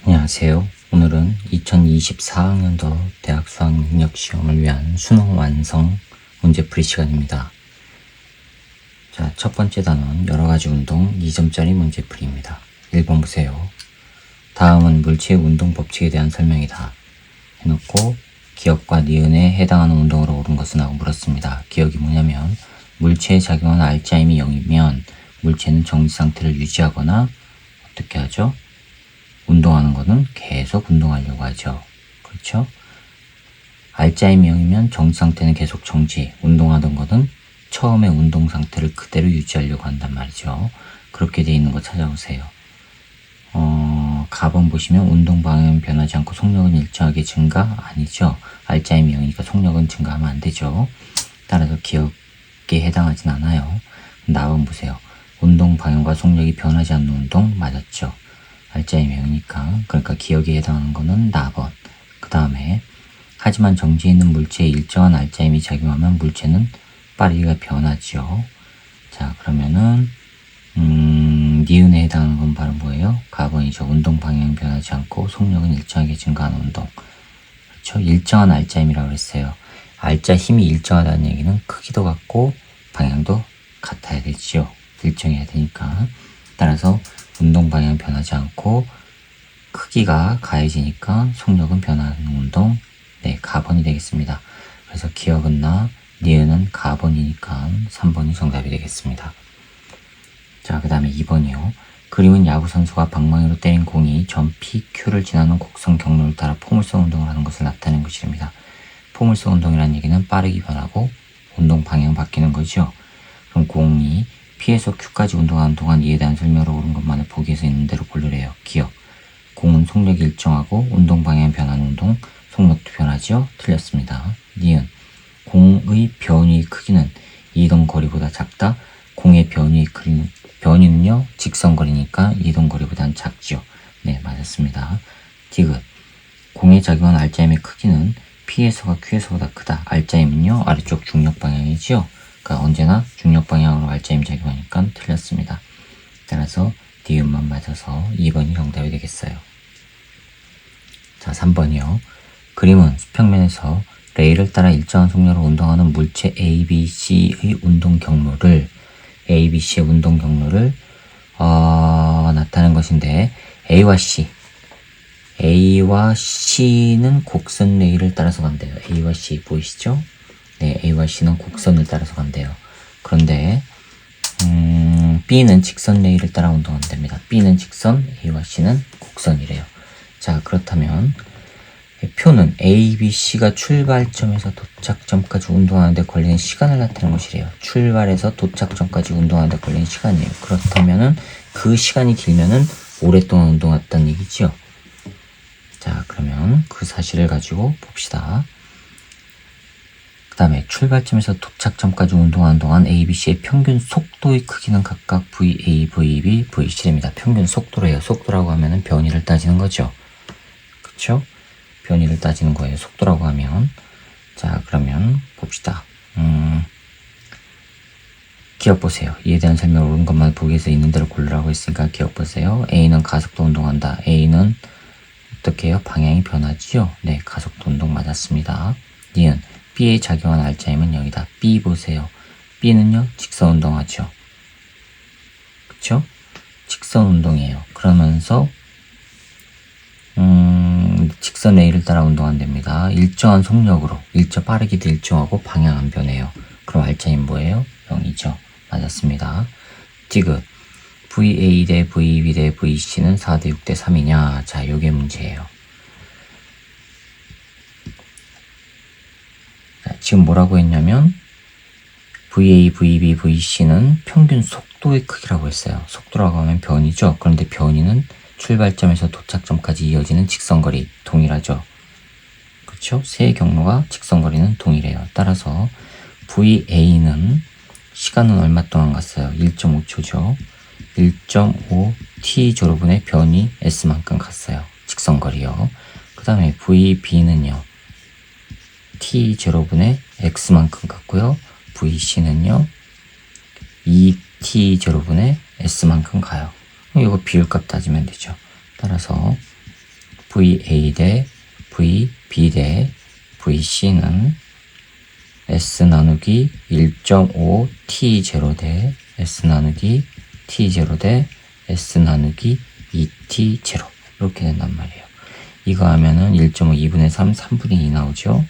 안녕하세요. 오늘은 2024학년도 대학 수학능력시험을 위한 수능 완성 문제풀이 시간입니다. 자, 첫 번째 단원 여러가지 운동 2점짜리 문제풀이입니다. 1번 보세요. 다음은 물체의 운동 법칙에 대한 설명이다. 해놓고 기억과 니은에 해당하는 운동으로 옳은 것은 하고 물었습니다. 기억이 뭐냐면 물체에 작용하는 알짜임이 0이면 물체는 정지 상태를 유지하거나 어떻게 하죠? 운동하는 거는 계속 운동하려고 하죠. 그렇죠? 알짜임이 0이면 정지 상태는 계속 정지, 운동하던 거는 처음의 운동 상태를 그대로 유지하려고 한단 말이죠. 그렇게 돼 있는 거 찾아보세요. 가번 보시면 운동 방향은 변하지 않고 속력은 일정하게 증가? 아니죠. 알짜임이 0이니까 속력은 증가하면 안 되죠. 따라서 기억에 해당하진 않아요. 나번 보세요. 운동 방향과 속력이 변하지 않는 운동 맞았죠. 알짜임이 0이니까, 그러니까 기억에 해당하는 거는 나번. 그 다음에 하지만 정지해 있는 물체에 일정한 알짜임이 작용하면 물체는 빠르기가 변하죠. 자, 그러면은 니은에 해당하는 건 바로 뭐예요? 가번이죠. 운동 방향은 변하지 않고 속력은 일정하게 증가하는 운동. 그렇죠? 일정한 알짜임이라고 그랬어요. 알짜 힘이 일정하다는 얘기는 크기도 같고 방향도 같아야 되지요. 일정해야 되니까. 따라서 운동 방향은 변하지 않고 크기가 가해지니까 속력은 변하는 운동. 네, 가번이 되겠습니다. 그래서 기억은 나, 니은은 가번이니까 3번이 정답이 되겠습니다. 자, 그 다음에 2번이요. 그림은 야구선수가 방망이로 때린 공이 점 PQ를 지나는 곡선 경로를 따라 포물선 운동을 하는 것을 나타내는 것입니다. 포물선 운동이라는 얘기는 빠르게 변하고 운동 방향 바뀌는 거죠. 그럼 공이 P에서 Q까지 운동하는 동안 이에 대한 설명을 옳은 것만을 보기에서 있는 대로 고르래요. 기억. 공은 속력이 일정하고 운동 방향 변하는 운동, 속력도 변하죠? 틀렸습니다. 니은. 공의 변위의 크기는 이동 거리보다 작다. 공의 변위는요, 직선거리니까 이동 거리보다는 작죠. 네, 맞았습니다. 디귿. 공에 작용한 알짜임의 크기는 P에서가 Q에서보다 크다. 알짜임은요, 아래쪽 중력 방향이지요. 그러니까 언제나 중력 방향으로 알짜임 작용하니까 틀렸습니다. 따라서 니은만 맞아서 2번이 정답이 되겠어요. 자, 3번이요. 그림은 수평면에서 레일을 따라 일정한 속력으로 운동하는 물체 A, B, C의 운동 경로를 A, B, C의 운동 경로를 나타낸 것인데 A와 C는 곡선 레일을 따라서 간대요. A와 C 보이시죠? 네, A와 C는 곡선을 따라서 간대요. 그런데 B는 직선 레일을 따라 운동한답니다. B는 직선, A와 C는 곡선이래요. 자, 그렇다면 표는 A, B, C가 출발점에서 도착점까지 운동하는데 걸리는 시간을 나타내는 것이래요. 출발에서 도착점까지 운동하는데 걸리는 시간이에요. 그렇다면은 그 시간이 길면은 오랫동안 운동했다는 얘기지요. 자, 그러면 그 사실을 가지고 봅시다. 그 다음에 출발점에서 도착점까지 운동하는 동안 A, B, C의 평균 속도의 크기는 각각 VA, VB, VC입니다. 평균 속도래요. 속도라고 하면은 변위를 따지는 거죠. 그쵸? 변위를 따지는 거예요. 속도라고 하면. 자, 그러면 봅시다. 기억 보세요. 이에 대한 설명을 옳은 것만 보기에서 있는 대로 고르라고 했으니까 기억 보세요. A는 가속도 운동한다. A는 어떻게 해요? 방향이 변하지요? 네, 가속도 운동 맞았습니다. 니은 B에 작용한 알짜임은 0이다. B 보세요. B는요, 직선 운동하죠. 그쵸? 직선 운동이에요. 그러면서 직선 레일을 따라 운동한답니다. 일정한 속력으로, 빠르기도 일정하고 방향 안 변해요. 그럼 알짜임 뭐예요? 0이죠. 맞았습니다. 디귿. VA 대 VB 대 VC는 4대 6대 3이냐? 자, 요게 문제예요. 자, 지금 뭐라고 했냐면 VA, VB, VC는 평균 속도의 크기라고 했어요. 속도라고 하면 변이죠. 그런데 변이는 출발점에서 도착점까지 이어지는 직선거리 동일하죠. 그렇죠? 세 경로가 직선거리는 동일해요. 따라서 VA는 시간은 얼마 동안 갔어요? 1.5초죠. 1.5t 졸업분의 변이 S만큼 갔어요. 직선거리요. 그 다음에 VB는요. t 제로분의 x만큼 갔고요. VC는요. 2t 제로분의 s만큼 가요. 이거 비율값 따지면 되죠. 따라서 VA 대 VB 대 VC는 S 나누기 1.5 T0 대 S 나누기 T0 대 S 나누기 2T0 이렇게 된단 말이에요. 이거 하면은 1.5 2분의 3 3분의 2 나오죠.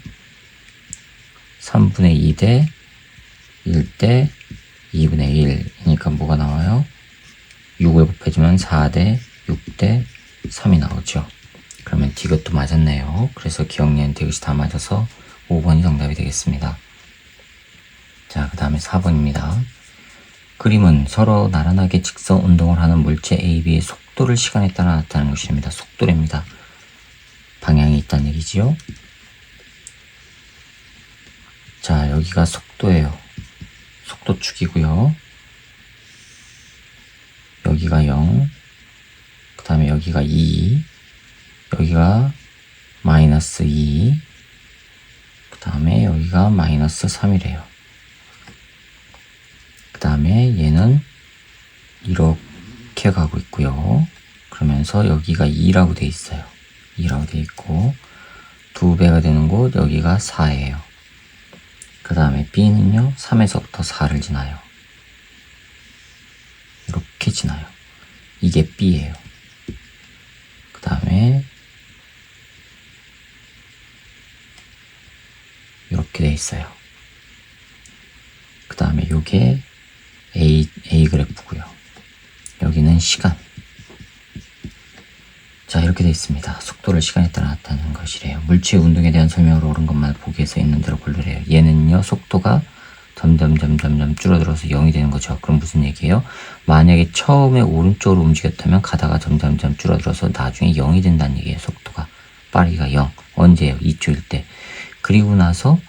3분의 2 대 1 대 2분의 1이니까 뭐가 나와요? 6을 곱해주면 4 대 6 대 3이 나오죠. 그러면 디귿도 맞았네요. 그래서 기억니은 디귿이 다 맞아서 5번이 정답이 되겠습니다. 자, 그 다음에 4번입니다. 그림은 서로 나란하게 직선 운동을 하는 물체 A, B의 속도를 시간에 따라 나타내는 것입니다. 속도랍니다. 방향이 있다는 얘기지요. 자, 여기가 속도예요. 속도축이고요. 여기가 0, 그 다음에 여기가 2, 여기가 마이너스 2, 그 다음에 여기가 마이너스 3이래요. 그 다음에 얘는 이렇게 가고 있고요. 그러면서 여기가 2라고 돼 있어요. 2라고 돼 있고 2배가 되는 곳 여기가 4예요. 그 다음에 B는요 3에서부터 4를 지나요. 이렇게 지나요. 이게 B예요. 그 다음에 이렇게 돼 있어요. 그 다음에 요게 A 그래프고요. 여기는 시간. 자, 이렇게 돼 있습니다. 속도를 시간에 따라 나타내는 것이래요. 물체의 운동에 대한 설명으로 옳은 것만 보기에서 있는 대로 고르래요. 얘는요, 속도가 점점 줄어들어서 0이 되는 거죠. 그럼 무슨 얘기예요? 만약에 처음에 오른쪽으로 움직였다면 가다가 점점 줄어들어서 나중에 0이 된다는 얘기예요. 속도가. 빠르기가 0. 언제예요? 2초일 때. 그리고 나서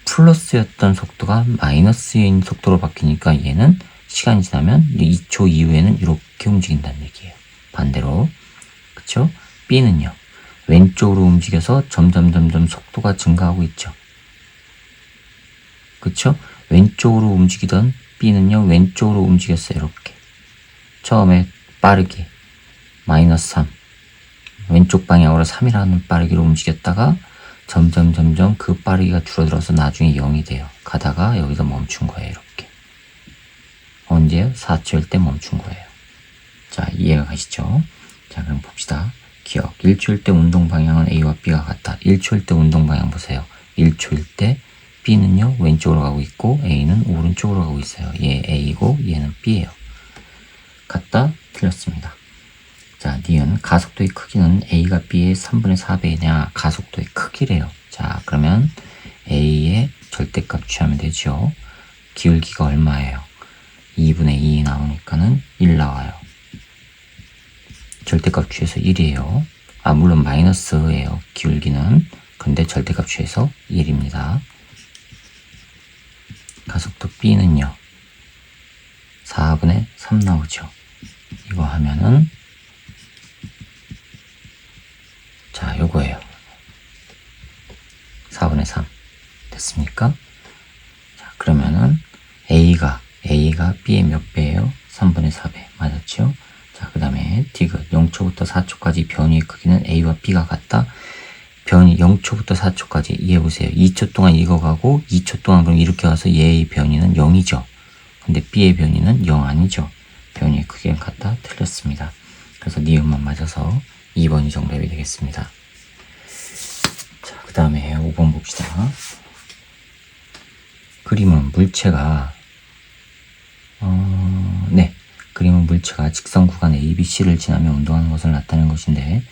플러스였던 속도가 마이너스인 속도로 바뀌니까 얘는 시간이 지나면 2초 이후에는 이렇게 움직인다는 얘기예요. 반대로. 그쵸? B는요. 왼쪽으로 움직여서 점점 속도가 증가하고 있죠. 그쵸? 왼쪽으로 움직이던 B는요. 왼쪽으로 움직였어요. 이렇게. 처음에 빠르게 마이너스 3. 왼쪽 방향으로 3이라는 빠르기로 움직였다가 점점 그 빠르기가 줄어들어서 나중에 0이 돼요. 가다가 여기서 멈춘 거예요. 이렇게. 언제요? 4초일 때 멈춘 거예요. 자, 이해가 가시죠? 자, 그럼 봅시다. 기억. 1초일 때 운동 방향은 A와 B가 같다. 1초일 때 운동 방향 보세요. 1초일 때 B는요, 왼쪽으로 가고 있고 A는 오른쪽으로 가고 있어요. 얘 A고 얘는 B예요. 같다? 틀렸습니다. 자, 니은 가속도의 크기는 A가 B의 3분의 4배이냐? 가속도의 크기래요. 자, 그러면 A의 절대값 취하면 되죠. 기울기가 얼마예요? 2분의 2 나오니까는 1 나와요. 절대값 취해서 1이에요. 아, 물론 마이너스예요. 기울기는. 근데 절대값 취해서 1입니다. 가속도 B는요. 4분의 3 나오죠. 이거 하면은 자, 요거예요. 4분의 3 됐습니까? 자, 그러면은 A가 B의 몇 배예요? 3분의 4배 맞았죠? 자, 그 다음에 디귿 0초부터 4초까지 변이의 크기는 A와 B가 같다. 변이 0초부터 4초까지 이해해보세요. 2초 동안 이거 가고 2초 동안 그럼 이렇게 가서 얘의 변이는 0이죠. 근데 B의 변이는 0 아니죠. 변이의 크기는 같다. 틀렸습니다. 그래서 니은만 맞아서 2번이 정답이 되겠습니다. 자, 그 다음에 5번 봅시다. 그림은 물체가 그림은 물체가 직선 구간 ABC를 지나며 운동하는 것을 나타내는 것인데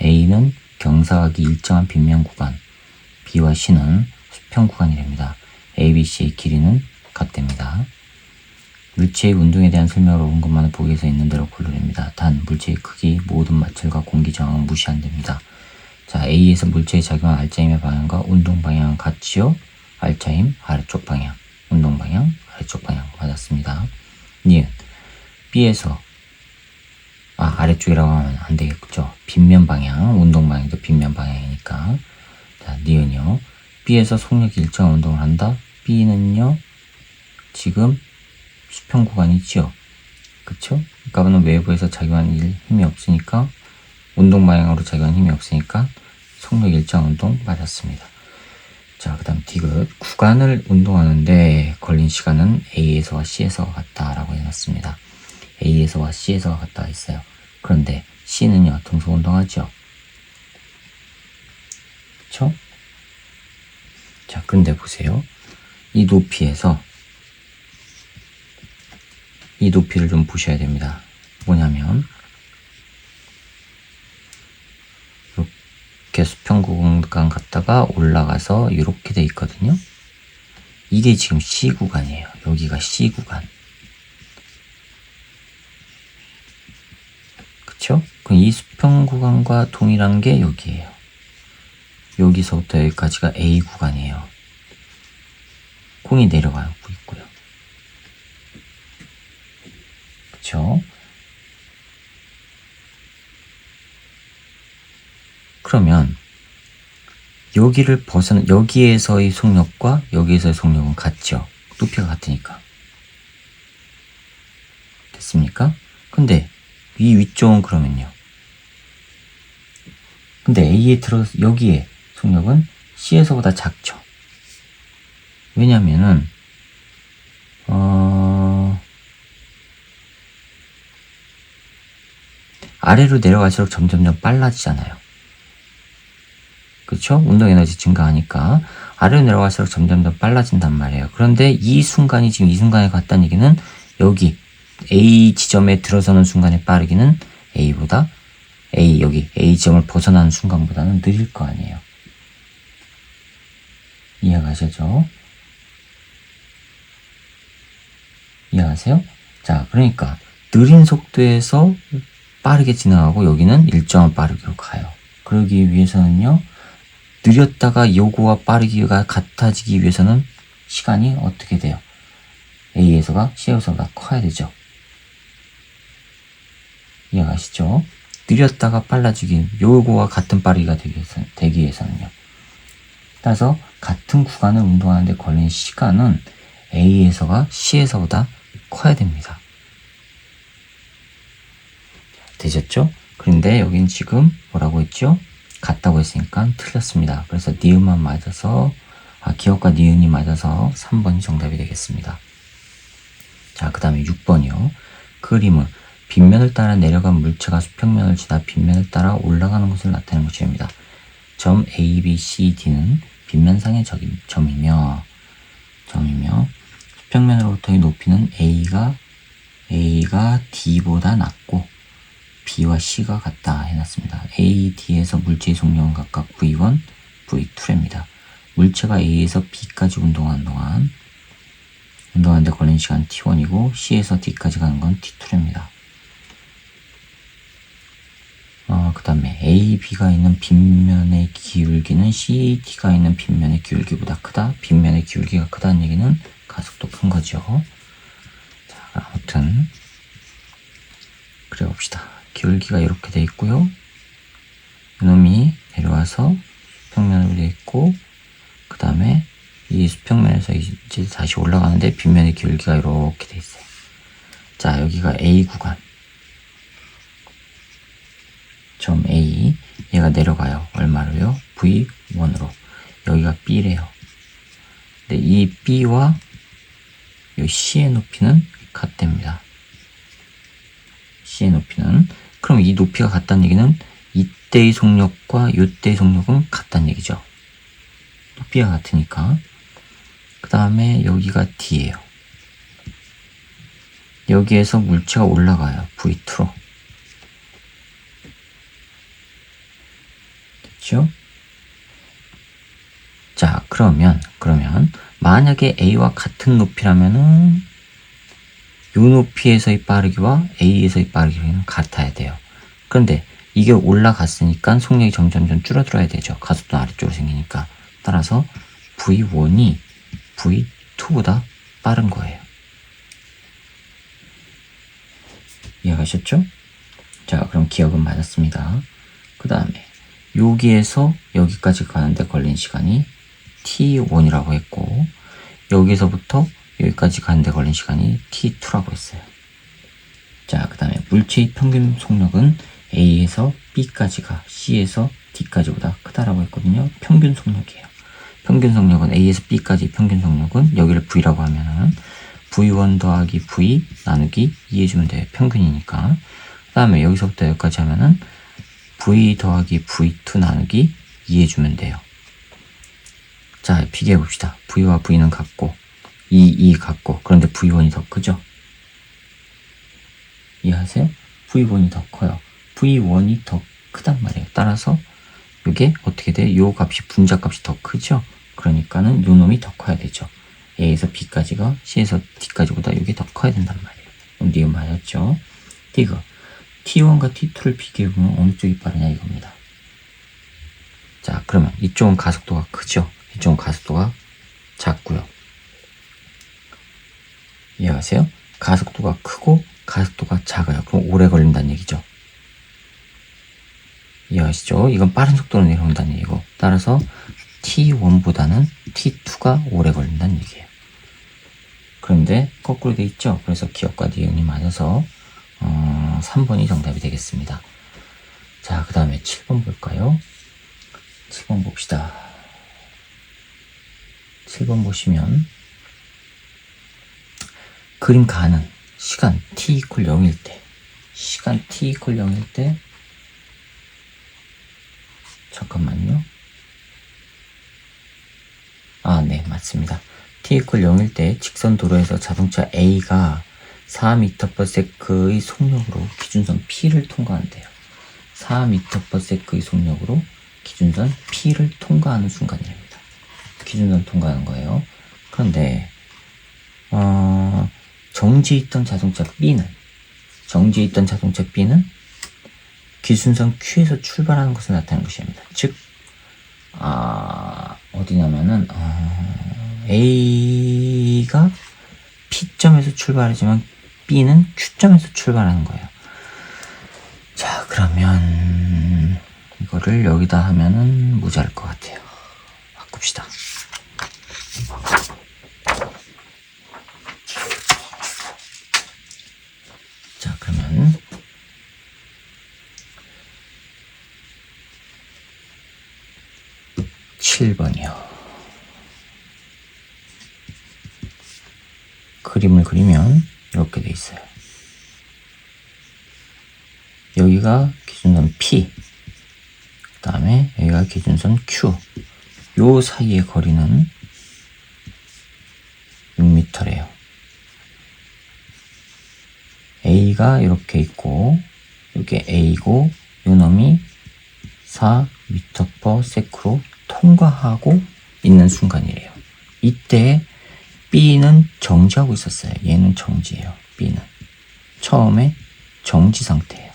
A는 경사각이 일정한 빗면 구간, B와 C는 수평 구간이랍니다. ABC의 길이는 같답니다. 물체의 운동에 대한 설명을 옳은 것만을 보기에서 있는 대로 고르랍니다. 단, 물체의 크기, 모든 마찰과 공기 저항은 무시한답니다. 자, A에서 물체에 작용한 R자임의 방향과 운동 방향은 같지요? R자임, 아래쪽 방향, 운동 방향, 아래쪽 방향 맞았습니다. 니은, B에서 아래쪽이라고 하면 안 되겠죠. 빗면 방향, 운동 방향도 빗면 방향이니까. 자, 니은요. B에서 속력이 일정한 운동을 한다. B는요, 지금 수평 구간이지요. 그쵸? 그러니까 외부에서 작용하는 힘이 없으니까 운동 방향으로 작용하는 힘이 없으니까 속력 일정 운동 맞았습니다. 자, 그 다음 디귿. 구간을 운동하는데 걸린 시간은 A에서와 C에서가 같다라고 해놨습니다. A에서와 C에서가 같다 했어요. 그런데 C는요, 등속 운동하죠. 그쵸? 자, 근데 보세요. 이 높이에서 이 높이를 좀 보셔야 됩니다. 뭐냐면 이렇게 수평구간 갔다가 올라가서 이렇게 돼 있거든요. 이게 지금 C 구간이에요. 여기가 C 구간. 그쵸? 그럼 이 수평구간과 동일한 게 여기에요. 여기서부터 여기까지가 A 구간이에요. 공이 내려가고 있고요. 그쵸? 그러면 여기를 벗어나 여기에서의 속력과 여기에서의 속력은 같죠. 높이가 같으니까. 됐습니까? 근데 이 위쪽은 그러면요. 근데 A에 들어서 여기에 속력은 C에서보다 작죠. 왜냐면은 아래로 내려갈수록 점점점 빨라지잖아요. 그쵸? 운동 에너지 증가하니까 아래로 내려갈수록 점점점 빨라진단 말이에요. 그런데 이 순간이 지금 이 순간에 갔다는 얘기는 여기 A 지점에 들어서는 순간의 빠르기는 A보다 여기 A 지점을 벗어나는 순간보다는 느릴 거 아니에요. 이해가시죠? 이해가세요? 자, 그러니까 느린 속도에서 빠르게 지나가고 여기는 일정한 빠르기로 가요. 그러기 위해서는요, 느렸다가 요거와 빠르기가 같아지기 위해서는 시간이 어떻게 돼요? A에서가 C에서보다 커야 되죠. 이해가시죠? 느렸다가 빨라지기, 요거와 같은 빠르기가 되기 위해서는요. 따라서 같은 구간을 운동하는데 걸린 시간은 A에서가 C에서보다 커야 됩니다. 되셨죠? 그런데 여긴 지금 뭐라고 했죠? 같다고 했으니까 틀렸습니다. 그래서 니은만 맞아서 기억과 니은이 맞아서 3번이 정답이 되겠습니다. 자, 그 다음에 6번이요. 그림은 빗면을 따라 내려간 물체가 수평면을 지나 빗면을 따라 올라가는 것을 나타내는 것입니다. 점 A, B, C, D는 빗면상의 점이며 수평면으로부터의 높이는 A가 D보다 낮고 B와 C가 같다 해놨습니다. A, D에서 물체의 속력은 각각 V1, V2랍니다. 물체가 A에서 B까지 운동하는데 걸리는 시간 T1이고 C에서 D까지 가는 건 T2랍니다. 그 다음에 A, B가 있는 빗면의 기울기는 C, D가 있는 빗면의 기울기보다 크다. 빗면의 기울기가 크다는 얘기는 가속도 큰 거죠. 자, 아무튼 그래 봅시다. 기울기가 이렇게 돼 있고요. 이놈이 내려와서 수평면으로 돼 있고, 그 다음에 이 수평면에서 이제 다시 올라가는데 빗면의 기울기가 이렇게 돼 있어요. 자, 여기가 A 구간. 점 A, 얘가 내려가요. 얼마로요? V1으로. 여기가 B래요. 근데 이 B와 이 C의 높이는 같답니다. C의 높이는. 그럼 이 높이가 같다는 얘기는 이때의 속력과 이때의 속력은 같다는 얘기죠. 높이가 같으니까. 그 다음에 여기가 D예요. 여기에서 물체가 올라가요. V2로. 됐죠? 자, 그러면 만약에 A와 같은 높이라면은 요 높이에서의 빠르기와 A에서의 빠르기는 같아야 돼요. 그런데 이게 올라갔으니까 속력이 점점점 줄어들어야 되죠. 가속도 아래쪽으로 생기니까. 따라서 V1이 V2보다 빠른 거예요. 이해가셨죠? 자, 그럼 기억은 맞았습니다. 그 다음에 여기에서 여기까지 가는데 걸린 시간이 T1이라고 했고, 여기서부터 여기까지 가는데 걸린 시간이 T2라고 했어요. 자, 그 다음에 물체의 평균 속력은 A에서 B까지가 C에서 D까지보다 크다라고 했거든요. 평균 속력이에요. 평균 속력은 A에서 B까지 평균 속력은 여기를 V라고 하면은 V1 더하기 V 나누기 2 해주면 돼요. 평균이니까. 그 다음에 여기서부터 여기까지 하면은 V 더하기 V2 나누기 2 해주면 돼요. 자, 비교해 봅시다. V와 V는 같고 2 같고, 그런데 V1이 더 크죠? 이해하세요? V1이 더 커요. V1이 더 크단 말이에요. 따라서 이게 어떻게 돼? 요 값이 분자값이 더 크죠? 그러니까는 요 놈이 더 커야 되죠. A에서 B까지가 C에서 D까지보다 이게 더 커야 된단 말이에요. 그럼 니은 맞았죠? 디귿. T1과 T2를 비교해보면 어느 쪽이 빠르냐 이겁니다. 자, 그러면 이쪽은 가속도가 크죠? 이쪽은 가속도가 작고요. 이해하세요? 가속도가 크고 가속도가 작아요. 그럼 오래 걸린다는 얘기죠. 이해하시죠? 이건 빠른 속도로 내려온다는 얘기고, 따라서 T1보다는 T2가 오래 걸린다는 얘기예요. 그런데 거꾸로 돼 있죠? 그래서 기억과 니은이 맞아서 3번이 정답이 되겠습니다. 자, 그 다음에 7번 볼까요? 7번 봅시다. 7번 보시면 그림 가는 시간 t = 0일 때, 시간 t = 0일 때, 잠깐만요. 아, 네, 맞습니다. t = 0일 때 직선 도로에서 자동차 A가 4m/s의 속력으로 기준선 P를 통과한대요. 4m/s의 속력으로 기준선 P를 통과하는 순간입니다. 기준선 통과하는 거예요. 그런데 정지에 있던 자동차 B는 기준선 Q에서 출발하는 것을 나타내는 것입니다. 즉, 어디냐면은 A가 P점에서 출발하지만 B는 Q점에서 출발하는 거예요. 자, 그러면 이거를 여기다 하면은 모자랄 것 같아요. 바꿉시다. 자, 그러면 7번이요. 그림을 그리면 이렇게 돼 있어요. 여기가 기준선 P, 그 다음에 여기가 기준선 Q. 요 사이의 거리는 6m래요. A가 이렇게 있고, 이게 A고, 요 놈이 4m/s로 통과하고 있는 순간이래요. 이때 B는 정지하고 있었어요. 얘는 정지예요. B는 처음에 정지 상태예요.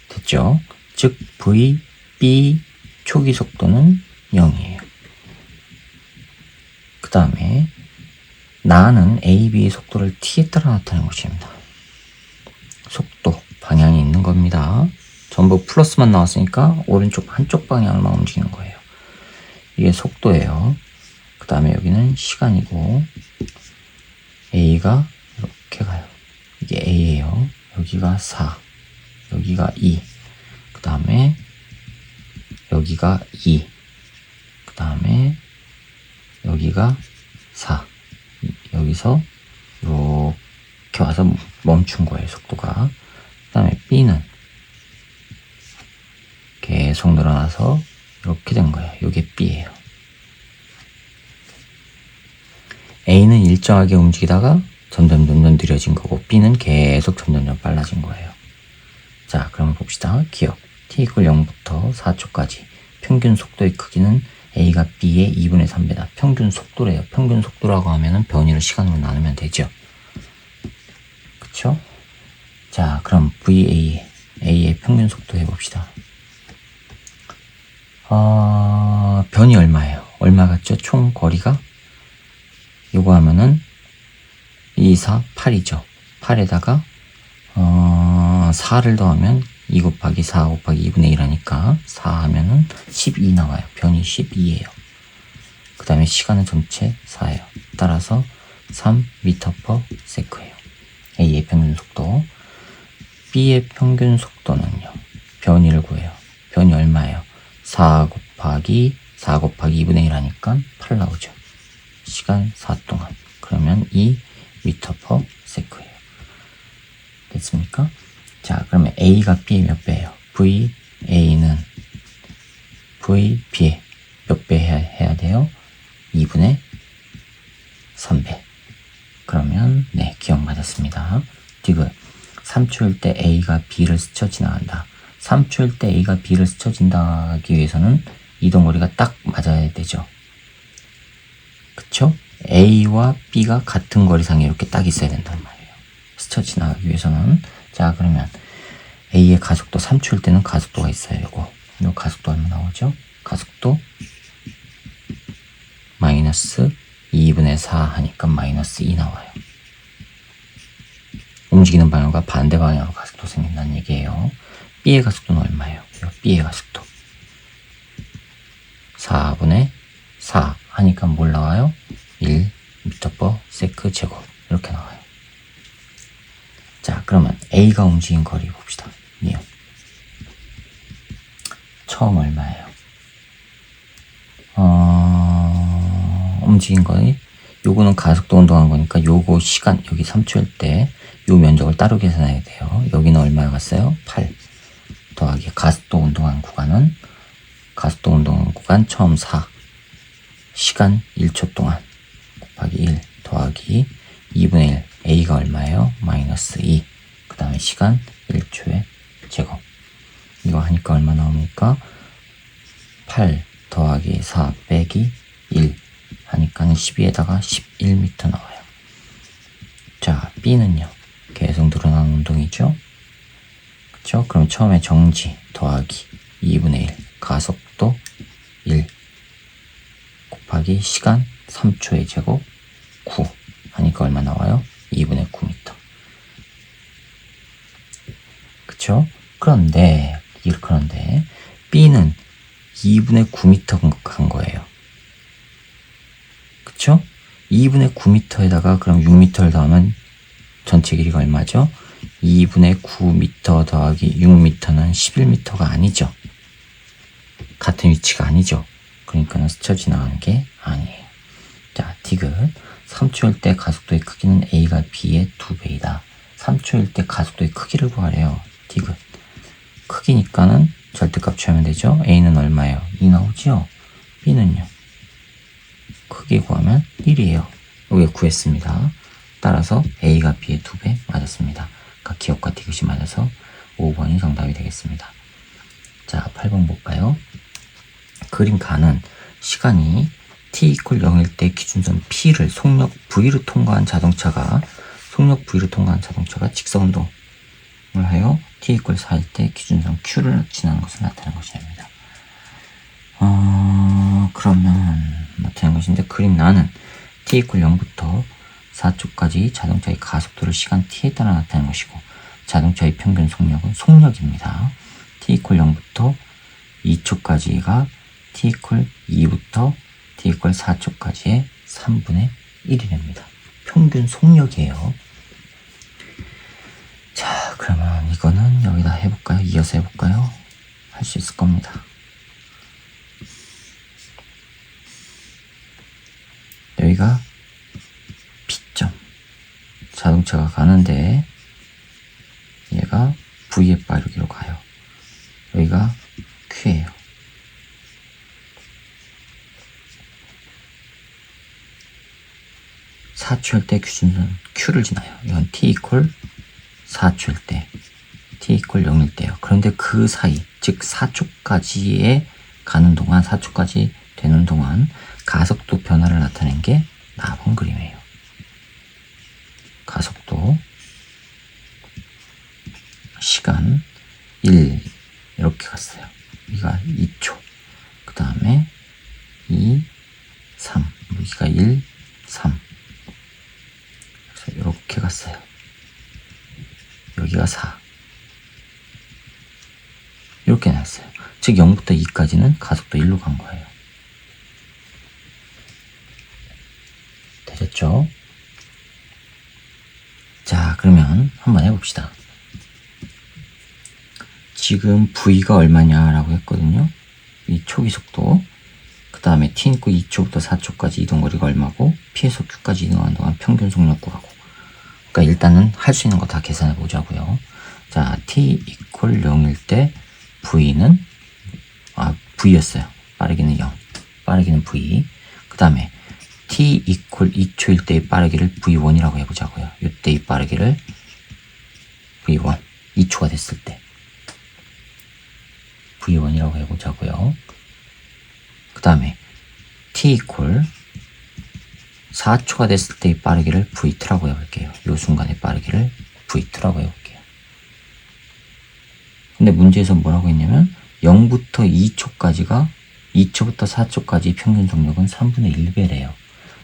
됐죠? 즉 V, B 초기 속도는 0이에요. 그 다음에 나는 A, B의 속도를 T에 따라 나타내는 것입니다. 속도, 방향이 있는 겁니다. 전부 플러스만 나왔으니까 오른쪽 한쪽 방향을만 움직이는 거예요. 이게 속도예요. 그 다음에 여기는 시간이고, A가 이렇게 가요. 이게 A예요. 여기가 4, 여기가 2, 그 다음에 여기가 2, 그 다음에 여기가 4, 여기서 이렇게 와서 멈춘 거예요, 속도가. 그 다음에 B는 계속 늘어나서 이렇게 된 거예요. 이게 B예요. A는 일정하게 움직이다가 점점 느려진 거고, B는 계속 점점 빨라진 거예요. 자, 그럼 봅시다. 기억. t = 0부터 4초까지 평균 속도의 크기는 A가 B의 2분의 3배다. 평균 속도래요. 평균 속도라고 하면은 변이를 시간으로 나누면 되죠. 그쵸? 자, 그럼 A의 평균 속도 해봅시다. 변이 얼마예요? 얼마 같죠? 총 거리가? 요거 하면은 2, 4, 8이죠. 8에다가 4를 더하면 2 곱하기 4 곱하기 2분의 1 하니까 4 하면은 12 나와요. 변이 12예요. 그 다음에 시간은 전체 4예요. 따라서 3m/s예요. A의 평균 속도. B의 평균 속도는요. 변이를 구해요. 변이 얼마예요? 4 곱하기 2분의 1 하니까 8 나오죠. 시간 4 동안. 그러면 2 미터 퍼 세크예요. 됐습니까? 자, 그러면 A가 B의 몇 배예요? VA는 VB의 몇 배 해야 돼요? 2분의 3배. 그러면 네, 기억 맞았습니다. 디귿. 3초일 때 A가 B를 스쳐 지나간다. 3초일 때 A가 B를 스쳐 지나가기 위해서는 이동거리가 딱 맞아야 되죠. 그쵸? A와 B가 같은 거리상에 이렇게 딱 있어야 된단 말이에요. 스쳐 지나가기 위해서는. 자, 그러면 A의 가속도 3초일 때는 가속도가 있어요. 요 가속도 얼마 나오죠? 가속도 마이너스 2분의 4 하니까 마이너스 2 나와요. 움직이는 방향과 반대 방향으로 가속도 생긴다는 얘기예요. B의 가속도는 얼마예요? B의 가속도 4분의 4 하니까 뭘 나와요? 1 미터 퍼 세크 제곱 이렇게 나와요. 자, 그러면 A가 움직인 거리 봅시다. 처음 얼마예요? 움직인 거니? 요거는 가속도 운동한 거니까 요거 시간 여기 3초일 때 요 면적을 따로 계산해야 돼요. 여기는 얼마 갔어요? 8 더하기 가속도 운동한 구간은 가속도 운동한 구간 처음 4 시간 1초 동안 곱하기 1 더하기 2분의 1 A가 얼마예요? 마이너스 2 그 다음에 시간 1초의 제곱 이거 하니까 얼마 나옵니까? 8 더하기 4 빼기 1 하니까는 12에다가 11m 나와요. 자, B는요. 계속 늘어나는 운동이죠. 그쵸? 그럼 처음에 정지 더하기 2분의 1 가속도 1 곱하기 시간 3초의 제곱 9 하니까 얼마 나와요? 2분의 9m. 그쵸? 그런데 B는 2분의 9m 간 거예요. 그쵸? 2분의 9m에다가 그럼 6m를 더하면 전체 길이가 얼마죠? 2분의 9m 더하기 6m는 11m가 아니죠. 같은 위치가 아니죠. 그러니까는 스쳐 지나가는 게 아니에요. 자, 디귿. 3초일 때 가속도의 크기는 A가 B의 2배이다. 3초일 때 가속도의 크기를 구하래요. 디귿. 크기니까는 절대값 취하면 되죠. A는 얼마예요? 2 나오죠? B는요? 크기 구하면 1이에요. 여기 구했습니다. 따라서 A가 B의 2배 맞았습니다. 그러니까 기억과 디귿이 맞아서 5번이 정답이 되겠습니다. 자, 8번 볼까요? 그림 가는 시간이 t = 0일 때 기준선 P를 속력 V를 통과한 자동차가 직선운동을 하여 t = 4일 때 기준선 Q를 지나는 것을 나타내는 것이 됩니다. 그러면 나타낸 것인데 그림 나는 t = 0부터 4초까지 자동차의 가속도를 시간 t에 따라 나타내는 것이고 자동차의 평균 속력은 속력입니다. t = 0부터 2초까지가 t = 2부터 t = 4초까지의 3분의 1이 됩니다. 평균 속력이에요. 자, 그러면 이거는 여기다 해볼까요? 이어서 해볼까요? 할 수 있을 겁니다. 여기가 P점. 자동차가 가는데 얘가 V의 빠르기로 가요. 여기가 Q예요. (4초일 때) 기준선 Q를 지나요. 이건 t = 4초일 때, t = 0일 때요. 그런데 그 사이, 즉 4초까지에 가는 동안, 4초까지 되는 동안 가속도 변화를 나타낸 게 나본 그림이에요. 가속도 시간 1 이렇게 갔어요. 여기가 2초, 그 다음에 2, 3, 여기가 1, 3 이렇게 갔어요. 여기가 4 이렇게 났어요. 즉 0부터 2까지는 가속도 1로 간 거예요. 되셨죠? 자, 그러면 한번 해봅시다. 지금 V가 얼마냐라고 했거든요. 이 초기 속도. 그 다음에 t 인구 2초부터 4초까지 이동거리가 얼마고 P에서 Q까지 이동하는 동안 평균 속력 구하고. 그러니까 일단은 할 수 있는 거 다 계산해 보자고요. 자, t 이퀄 0일 때 V는 V였어요. 빠르기는 0. 빠르기는 V. 그 다음에 t 이퀄 2초일 때의 빠르기를 V1이라고 해보자고요. 이때의 빠르기를 V1. 2초가 됐을 때 V1이라고 해보자고요. 그 다음에 t 이퀄 4초가 됐을 때의 빠르기를 V2라고 해볼게요. 이 순간의 빠르기를 V2라고 해볼게요. 근데 문제에서 뭐라고 했냐면 0부터 2초까지가 2초부터 4초까지 평균 속력은 3분의 1배래요.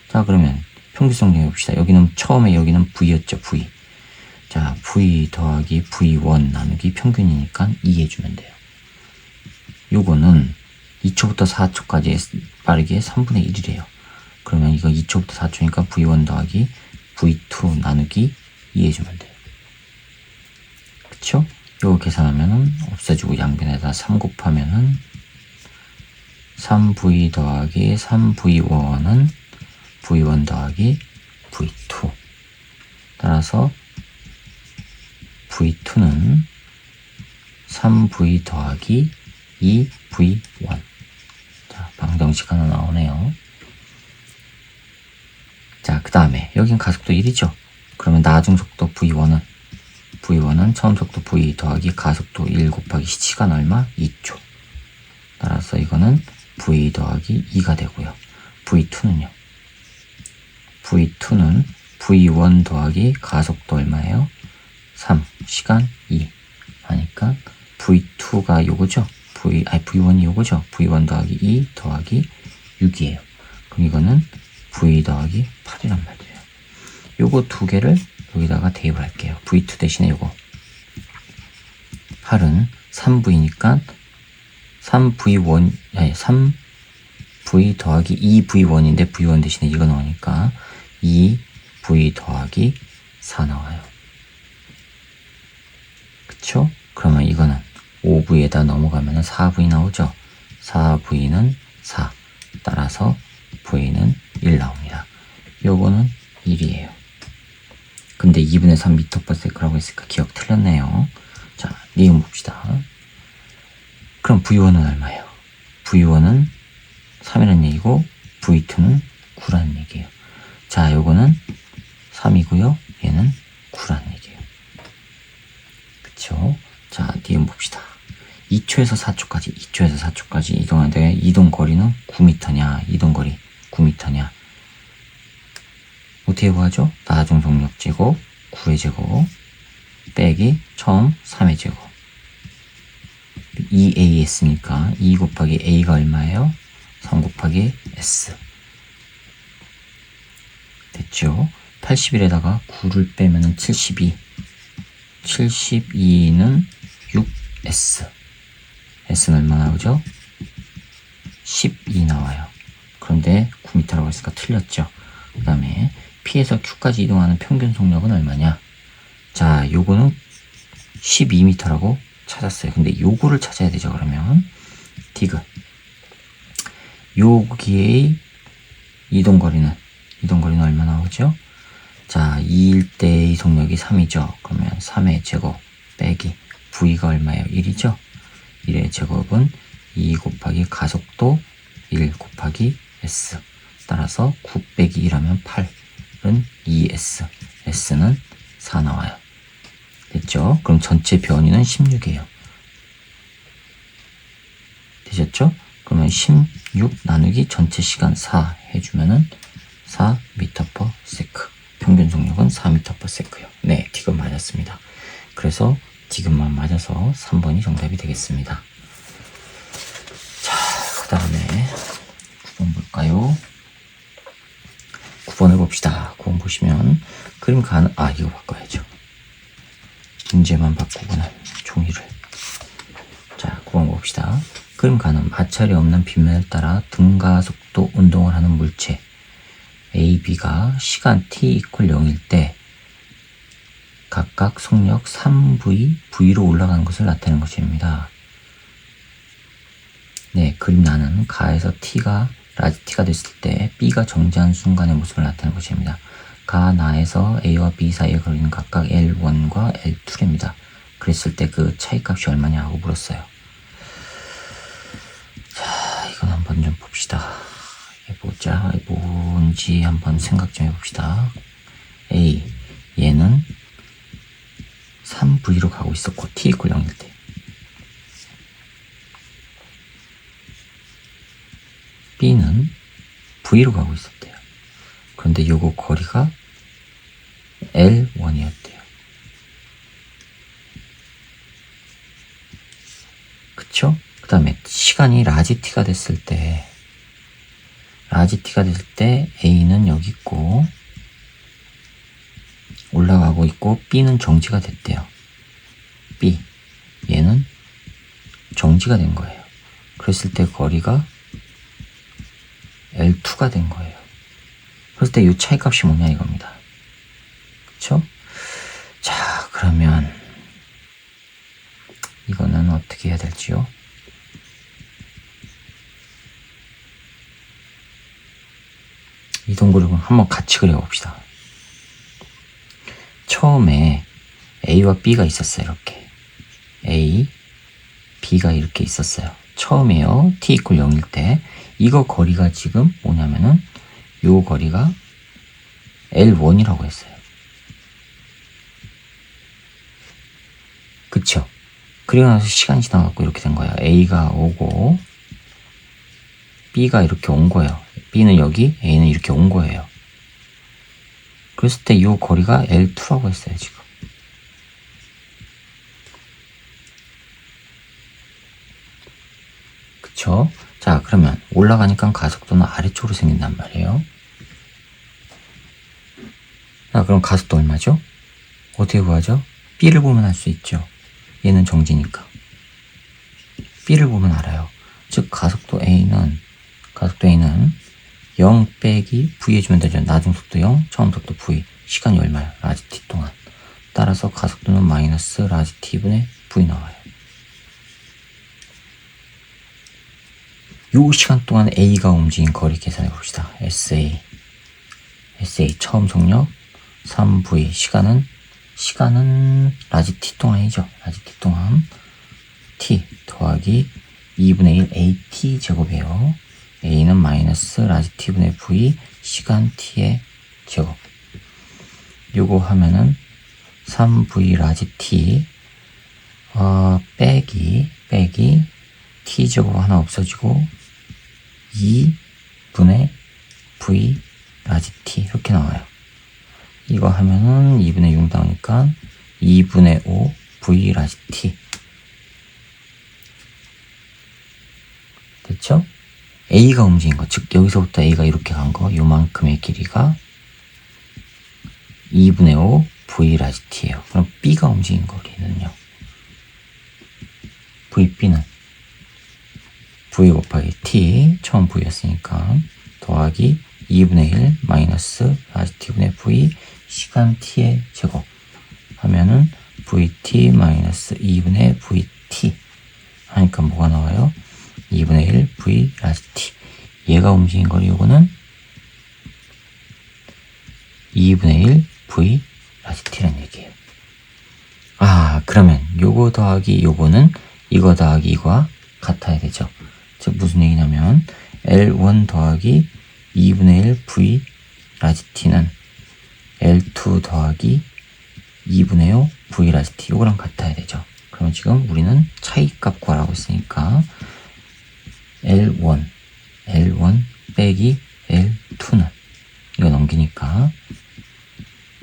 자, 그러면 평균 속력 해봅시다. 여기는 처음에 여기는 V였죠. V. 자, V 더하기 V1 나누기 평균이니까 2 해주면 돼요. 요거는 2초부터 4초까지의 빠르기의 3분의 1이래요. 그러면 이거 2초부터 4초니까 V1 더하기 V2 나누기 2 해주면 돼요. 그쵸? 요거 계산하면은 없애주고 양변에다 3 곱하면은 3V 더하기 3V1은 V1 더하기 V2. 따라서 V2는 3V 더하기 2V1. 자, 방정식 하나 나오네요. 자, 그 다음에 여긴 가속도 1이죠. 그러면 나중 속도 V1은 처음 속도 V 더하기 가속도 1 곱하기 시간 얼마? 2초. 따라서 이거는 V 더하기 2가 되고요. V2는 V1 더하기 가속도 얼마예요? 3, 시간 2 하니까 V2가 요거죠? V1이 요거죠? V1 더하기 2 더하기 6이에요. 그럼 이거는 V 더하기 8이란 말이에요. 요거 두 개를 여기다가 대입을 할게요. V2 대신에 요거 8은 3V니까 3V 더하기 2V1인데 V1 대신에 이거 나오니까 2V 더하기 4 나와요. 그쵸? 그러면 이거는 5V에다 넘어가면 4V 나오죠? 4V는 4. 따라서 V는 1 나옵니다. 요거는 1이에요. 근데 2분의 3 m/s라고 했으니까 기억 틀렸네요. 자, 니은 봅시다. 그럼 V1은 얼마예요? V1은 3이라는 얘기고 V2는 9라는 얘기예요. 자, 요거는 3이고요. 얘는 9라는 얘기예요. 그쵸? 자, 니은 봅시다. 2초에서 4초까지 이동하는데 이동거리는 9m냐? 이동거리 9m냐? 어떻게 구하죠? 나중 속력 제곱 9의 제곱 빼기 처음 3의 제곱 2AS니까 2 곱하기 A가 얼마예요? 3 곱하기 S 됐죠? 81에다가 9를 빼면은 72 72는 6S S는 얼마 나오죠? 12 나와요. 그런데 9m라고 했으니까 틀렸죠. 그 다음에 P에서 Q까지 이동하는 평균 속력은 얼마냐? 자, 요거는 12m라고 찾았어요. 근데 요거를 찾아야 되죠. 그러면 디귿 여기의 이동거리는 얼마 나오죠? 자, 2일 때의 속력이 3이죠. 그러면 3의 제곱 빼기 V가 얼마예요? 1이죠. 1의 제곱은 2 곱하기 가속도 1 곱하기 S. 따라서 9 빼기 1하면 8은 2S. S는 4 나와요. 됐죠? 그럼 전체 변이는 16이에요. 되셨죠? 그러면 16 나누기 전체 시간 4 해주면은 4m/s. 평균 속력은 4m/s요. 네, 디귿 맞았습니다. 그래서 디귿만 맞아서 3번이 정답이 되겠습니다. 자, 그 다음에 9번 볼까요? 9번을 봅시다. 9번 보시면 그림 가는 이거 바꿔야죠. 문제만 바꾸고는 종이를. 자, 9번 봅시다. 그림 가는 마찰이 없는 빗면을 따라 등가속도 운동을 하는 물체 A, B가 시간 t = 0일 때 각각 속력 3V, V로 올라가는 것을 나타내는 것입니다. 네, 그림 나는 가에서 T가 라지 T가 됐을 때 B가 정지한 순간의 모습을 나타내는 것입니다. 가 나에서 A와 B 사이에 걸리는 각각 L1과 L2랍니다. 그랬을 때 그 차이값이 얼마냐고 물었어요. 자, 이건 한번 좀 봅시다. 해보자. 뭔지 한번 생각 좀 해봅시다. A, 얘는 3V로 가고 있었고 T = 0일 때 B는 V로 가고 있었대요. 그런데 요거 거리가 L1이었대요. 그쵸? 그 다음에 시간이 라지 T가 됐을 때 A는 여기 있고 올라가고 있고 B는 정지가 됐대요. B, 얘는 정지가 된 거예요. 그랬을 때 거리가 L2가 된 거예요. 그랬을 때 이 차이값이 뭐냐 이겁니다. 그쵸? 자, 그러면 이거는 어떻게 해야 될지요? 이 동그림을 한번 같이 그려봅시다. 처음에 A와 B가 있었어요. 이렇게 A, B가 이렇게 있었어요. 처음에요. T = 0일 때 이거 거리가 지금 뭐냐면은 요 거리가 L1이라고 했어요. 그쵸? 그리고 나서 시간이 지나갖고 이렇게 된 거예요. A가 오고 B가 이렇게 온 거예요. B는 여기, A는 이렇게 온 거예요. 그랬을 때 이 거리가 L2라고 했어요, 지금. 그쵸? 자, 그러면 올라가니까 가속도는 아래쪽으로 생긴단 말이에요. 자, 그럼 가속도 얼마죠? 어떻게 구하죠? B를 보면 알 수 있죠. 얘는 정지니까. B를 보면 알아요. 즉, 가속도 A는 0 빼기 V 해주면 되죠. 나중 속도 0, 처음 속도 V. 시간이 얼마예요? 라지 T 동안. 따라서 가속도는 마이너스 라지 T분의 V 나와요. 요 시간 동안 A가 움직인 거리 계산해 봅시다. SA 처음 속력 3V, 시간은 라지 T 동안이죠. 라지 T 동안 T 더하기 2분의 1 AT 제곱이에요. A는 마이너스 라지 T분의 V 시간 T의 제곱. 요거 하면은 3V 라지 T 빼기 T 제곱 하나 없어지고 2분의 V 라지 T 이렇게 나와요. 이거 하면은 2분의 6 나오니까 2분의 5 V 라지 T 됐죠? A가 움직인 거, 즉 여기서부터 A가 이렇게 간 거, 요만큼의 길이가 2분의 5 V 라지 T예요. 그럼 B가 움직인 거리는요. VB는 V 곱하기 T, 처음 V였으니까 더하기 2분의 1 마이너스 라지 T분의 V 시간 T의 제곱 하면은 VT 마이너스 2분의 VT 하니까 뭐가 나와요? 2분의 1 V 라지 T. 얘가 움직인 거리 요거는 2분의 1 V 라지 T라는 얘기예요. 아, 그러면 요거 더하기 요거는 이거 더하기 이거와 같아야 되죠. 즉 무슨 얘기냐면 L1 더하기 2분의 1 V 라지 T는 L2 더하기 2분의 5 V 라지 T 요거랑 같아야 되죠. 그러면 지금 우리는 차이값 구하라고 했으니까 L1 빼기 L2는 이거 넘기니까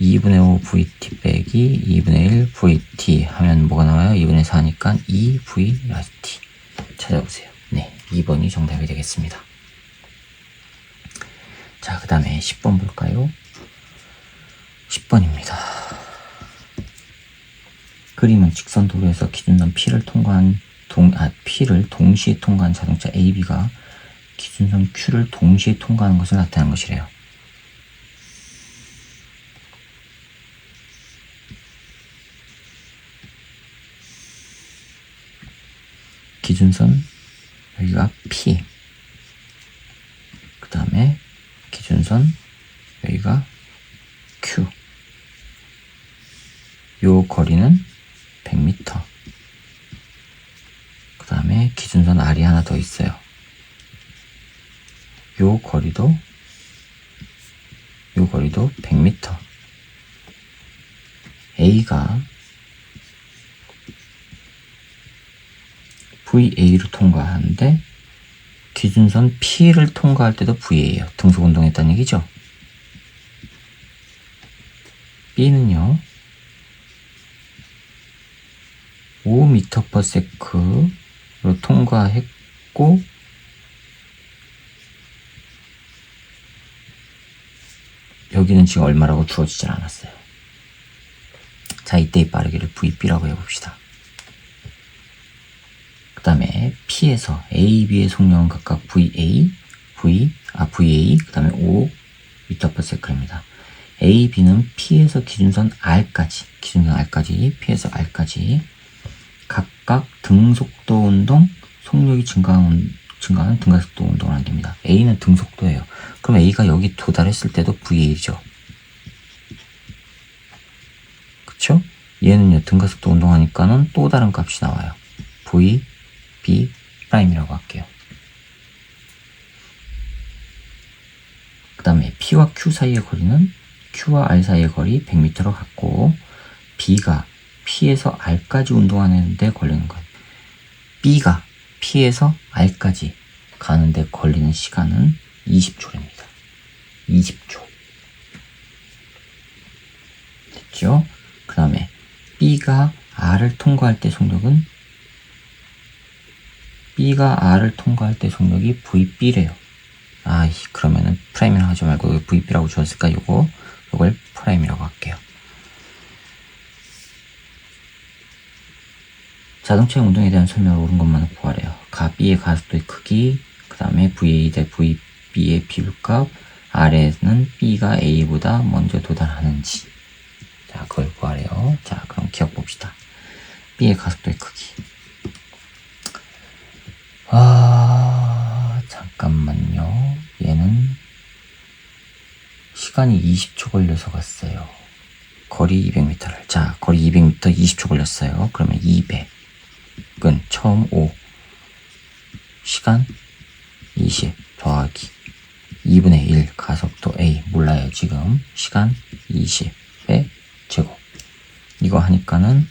2분의 5 VT 빼기 2분의 1 VT 하면 뭐가 나와요? 2분의 4니까 2 V 라지 T 찾아보세요. 네, 2번이 정답이 되겠습니다. 자, 그 다음에 10번 볼까요? 10번입니다. 그림은 직선 도로에서 기준선 P를 동시에 통과한 자동차 AB가 기준선 Q를 동시에 통과하는 것을 나타내는 것이래요. 기준선 여기가 P, 그 다음에 기준선 여기가 Q, 요 거리는 100m, 그 다음에 기준선 R이 하나 더 있어요. 요 거리도 100m. A가 VA로 통과하는데 기준선 P를 통과할 때도 VA예요. 등속 운동했다는 얘기죠. B는요 5m/s로 통과했고 여기는 지금 얼마라고 주어지질 않았어요. 자, 이때의 빠르기를 VB라고 해봅시다. 그 다음에 P에서 A, B의 속력은 각각 VA, 그 다음에 5m/s입니다. A, B는 P에서 기준선 R까지, P에서 R까지 각각 등속도 운동, 속력이 증가하는 등가속도 운동을 한답니다. A는 등속도예요. 그럼 A가 여기 도달했을 때도 VA죠. 그쵸? 얘는요, 등가속도 운동하니까는 또 다른 값이 나와요. V, B 프라임이라고 할게요. 그 다음에 P와 Q 사이의 거리는 Q와 R 사이의 거리 100m로 같고, B가 P에서 R까지 운동하는데 걸리는 것. B가 P에서 R까지 가는데 걸리는 시간은 20초입니다. 20초. 됐죠? 그 다음에 B가 R을 통과할 때 속력은 속력이 VB래요. 그러면은 프라임이라고 하지 말고 여기 VB라고 주었을까? 요걸 프라임이라고 할게요. 자동차의 운동에 대한 설명을 옳은 것만 구하래요. B의 가속도의 크기, 그 다음에 VA 대 VB의 비율값, R에는 B가 A보다 먼저 도달하는지. 자, 그걸 구하래요. 자, 그럼 기억 봅시다. B의 가속도의 크기. 잠깐만요. 얘는 시간이 20초 걸려서 갔어요. 거리 200m를. 자, 거리 200m 20초 걸렸어요. 그러면 200은 처음 5, 시간 20 더하기 2분의 1 가속도 A 몰라요 지금. 시간 20의 제곱. 이거 하니까는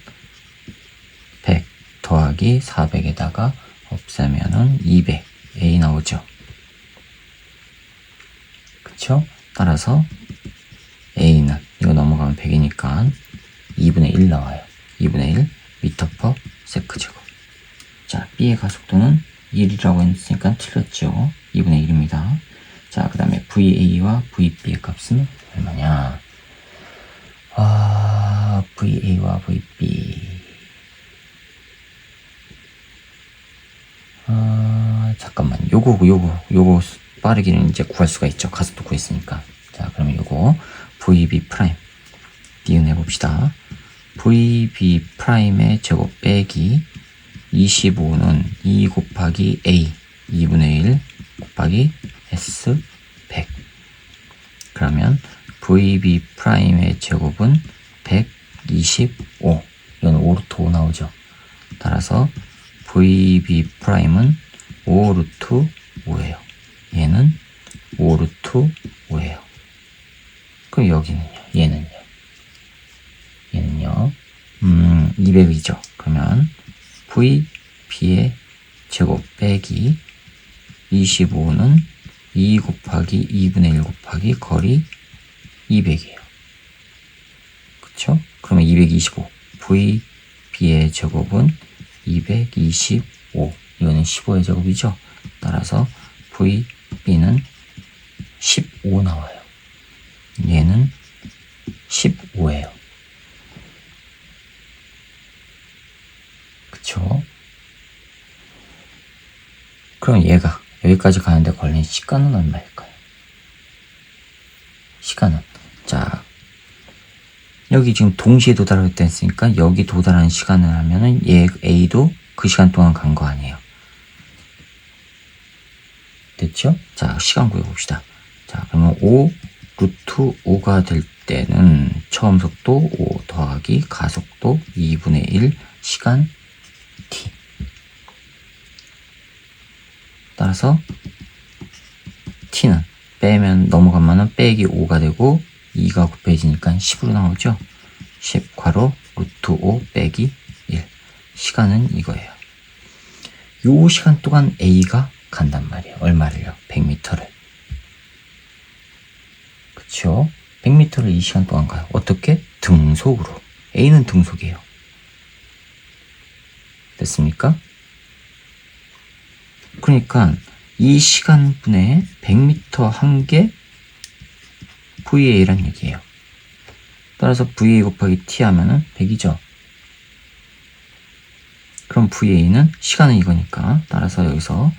100 더하기 400에다가 없애면은 200 A 나오죠. 그쵸? 따라서 A는 이거 넘어가면 100이니까 2분의 1 나와요. 2분의 1 m/s 제곱. 자, B의 가속도는 1이라고 했으니까 틀렸죠. 2분의 1입니다. 자, 그 다음에 VA와 VB의 값은 얼마냐? VA와 VB. 잠깐만. 요거 빠르기는 이제 구할 수가 있죠. 가속도 구했으니까. 자, 그러면 요거 VB 프라임 니은 해봅시다. VB 프라임의 제곱 빼기 25는 2 곱하기 A 2분의 1 곱하기 S 100. 그러면 VB 프라임의 제곱은 125. 이건 5루트 5 나오죠. 따라서 VB 프라임은 5루트 5예요. 얘는 5루트 5예요. 그럼 여기는요? 얘는요 200이죠. 그러면 VB의 제곱 빼기 25는 2 곱하기 2분의 1 곱하기 거리 200이에요. 그쵸? 그러면 225. VB의 제곱은 225. 이거는 15의 제곱이죠. 따라서 VB는 15 나와요. 얘는 15예요. 그쵸? 그럼 얘가 여기까지 가는데 걸린 시간은 얼마일까요? 시간은, 자, 여기 지금 동시에 도달했다 했으니까 여기 도달하는 시간을 하면은 얘 A도 그 시간 동안 간 거 아니에요. 됐죠? 자, 시간 구해봅시다. 자, 그러면 5 루트 5가 될 때는 처음 속도 5 더하기 가속도 2분의 1 시간 t. 따라서 t는 빼면 넘어가면은 빼기 5가 되고 2가 곱해지니까 10으로 나오죠. 10 괄호 루트 5 빼기 1. 시간은 이거예요. 요 시간 동안 A가 간단 말이에요. 얼마를요? 100m를. 그쵸? 100m를 이 시간 동안 가요. 어떻게? 등속으로. A는 등속이에요. 됐습니까? 그러니까 이 시간분에 100m 한 게 VA란 얘기예요. 따라서 VA 곱하기 T 하면은 100이죠. 그럼 VA는 시간은 이거니까 따라서 여기서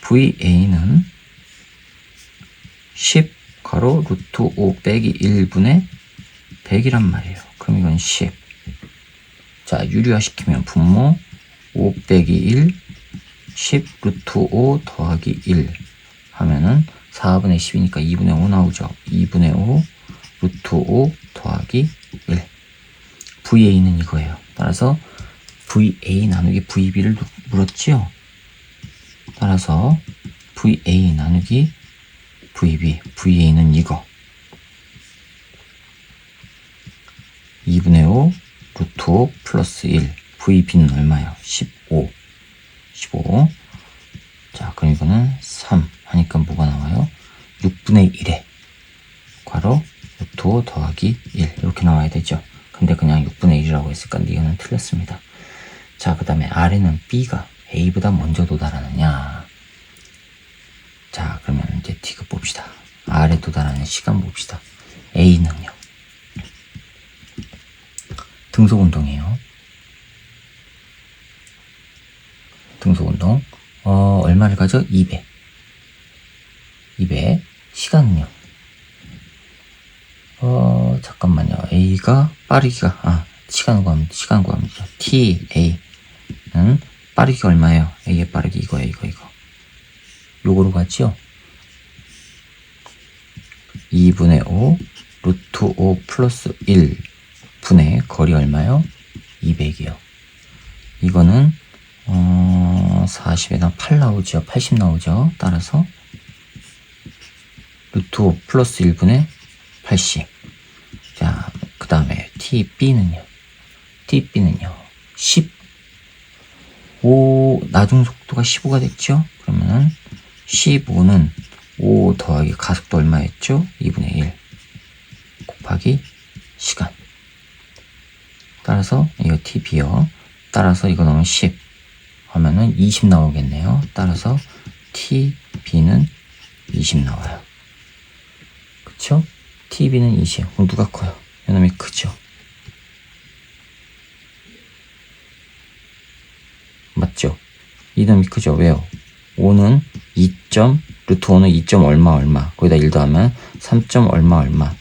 VA는 10 가로 루트 5 빼기 1분의 100이란 말이에요. 그럼 이건 10. 자, 유리화 시키면 분모 5 빼기 1 10 루트 5 더하기 1 하면은 4분의 10이니까 2분의 5 나오죠. 2분의 5 루트 5 더하기 1. VA는 이거예요. 따라서 VA 나누기 VB를 물었지요. 따라서 VA 나누기 VB, VA는 이거. 2분의 5 루트 5 플러스 1. VB는 얼마예요? 15. 15. 자, 그럼 이거는 3 하니까 뭐가 나와요? 6분의 1에 괄호 루트 5 더하기 1 이렇게 나와야 되죠. 근데 그냥 6분의 1이라고 했으니까 이거는 틀렸습니다. 자, 그 다음에 R에는 B가 A보다 먼저 도달하느냐. 자, 그러면 이제 T급 봅시다. R에 도달하는 시간 봅시다. A는요. 등속운동이에요. 등속운동. 얼마를 가져? 200. 200. 시간은요. 잠깐만요. A가 빠르기가, 시간 구합니다. T, A는 빠르기가 얼마예요? A의 빠르기 이거예요, 이거. 요거로 가죠? 2분의 5, 루트 5 플러스 1 분의 거리 얼마요? 200이요. 이거는 40에다 8 나오죠. 80 나오죠. 따라서 루트 5 플러스 1분의 80. 자, 그 다음에 TB는요. 15 나중 속도가 15가 됐죠. 그러면은 15는 5 더하기 가속도 얼마였죠? 2분의 1 곱하기 시간. 따라서 이거 TB요. 따라서 이거 넣으면 10 하면은 20 나오겠네요. 따라서 TB는 20 나와요. 그쵸? TB는 20. 그럼 누가 커요? 이놈이 크죠? 맞죠? 이놈이 크죠? 왜요? 5는 2. 루트 5는 2. 얼마 거기다 1 더하면 3. 얼마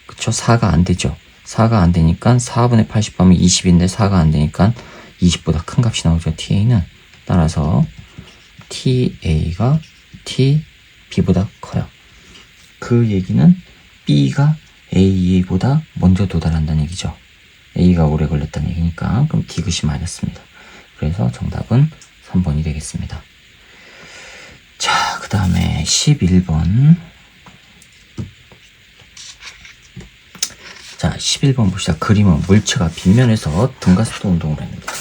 그쵸? 4가 안 되죠? 4가 안 되니까 4분의 80 하면 20인데 4가 안 되니까 20보다 큰 값이 나오죠. TA는. 따라서 TA가 TB보다 커요. 그 얘기는 B가 A보다 먼저 도달한다는 얘기죠. A가 오래 걸렸다는 얘기니까. 그럼 디귿이 맞았습니다. 그래서 정답은 3번이 되겠습니다. 자, 그 다음에 11번. 자, 11번 봅시다. 그림은 물체가 빗면에서 등가속도 운동을 합니다.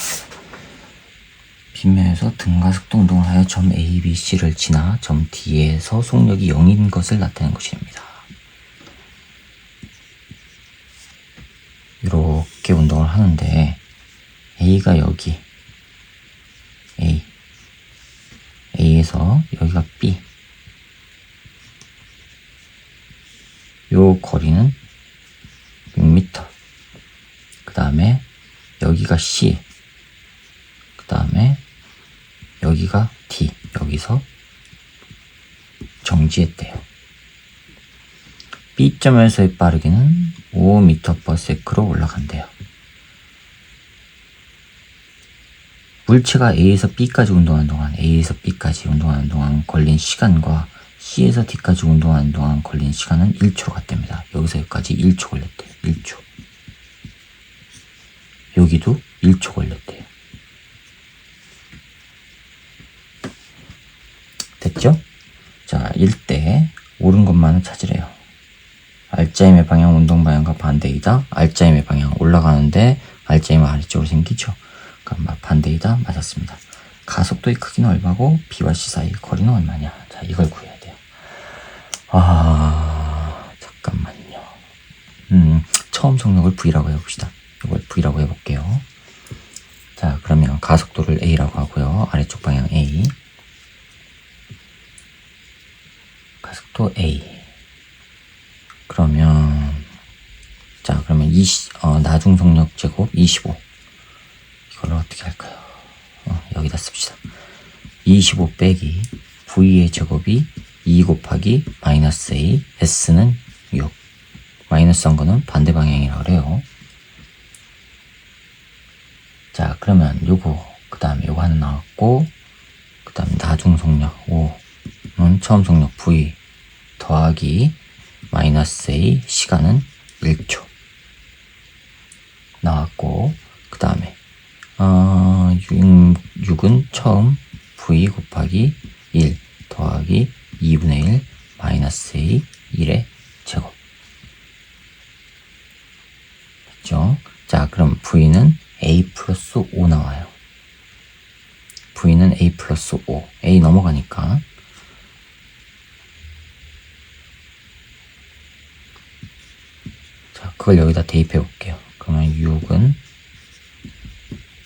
빗면에서 등가속도 운동을 하여 점 A, B, C를 지나 점 D에서 속력이 0인 것을 나타낸 것입니다. 이렇게 운동을 하는데 A가 여기 A에서 여기가 B, 요 거리는 6m. 그 다음에 여기가 C, 그 다음에 여기가 D. 여기서 정지했대요. B점에서의 빠르기는 5m/s로 올라간대요. 물체가 A에서 B까지 운동하는 동안, A에서 B까지 운동하는 동안 걸린 시간과 C에서 D까지 운동하는 동안 걸린 시간은 1초로 같답니다. 여기서 여기까지 1초 걸렸대요. 1초. 여기도 1초 걸렸대요. 됐죠? 자, 1대 옳은 것만을 찾으래요. 알짜임의 방향 운동 방향과 반대이다. 알짜임의 방향 올라가는데 알짜임은 아래쪽으로 생기죠. 그러니까 반대이다. 맞았습니다. 가속도의 크기는 얼마고 B와 C 사이의 거리는 얼마냐. 자, 이걸 구해야 돼요. 잠깐만요. 처음 속력을 V라고 해봅시다. 이걸 V라고 해볼게요. 자, 그러면 가속도를 A라고 하고요. 아래쪽 방향 A. 가속도 A. 그러면 나중 속력 제곱 25. 이걸 어떻게 할까요? 여기다 씁시다. 25 빼기 V의 제곱이 2 곱하기 마이너스 A, S는 6. 마이너스 한 거는 반대 방향이라고 그래요. 자, 그러면 요거, 그 다음에 요거 하나 나왔고, 그 다음에 나중 속력 5는 처음 속력 V 더하기 마이너스 A, 시간은 1초. 나왔고, 그 다음에 6은 처음 V 곱하기 1 더하기 2분의 1 마이너스 A 1의 제곱. 됐죠? 자, 그럼 V는 A 플러스 5 나와요. V는 A 플러스 5. A 넘어가니까. 자, 그걸 여기다 대입해 볼게요. 그러면 6은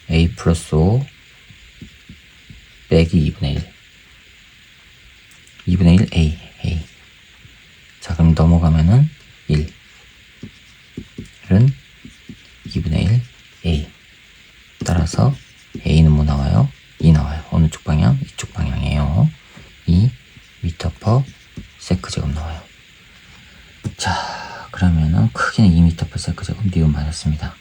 A 플러스 5 빼기 2분의 1. 2분의 1 A. 자, 그럼 넘어가면은 1. 1은 2분의 1 A. 따라서 A는 뭐 나와요? 2 나와요. 어느 쪽 방향? 이쪽 방향이에요. 2 미터 퍼 세크 제곱 나와요. 자, 그러면은 크기는 2 미터 퍼 세크 제곱. 니은 맞았습니다.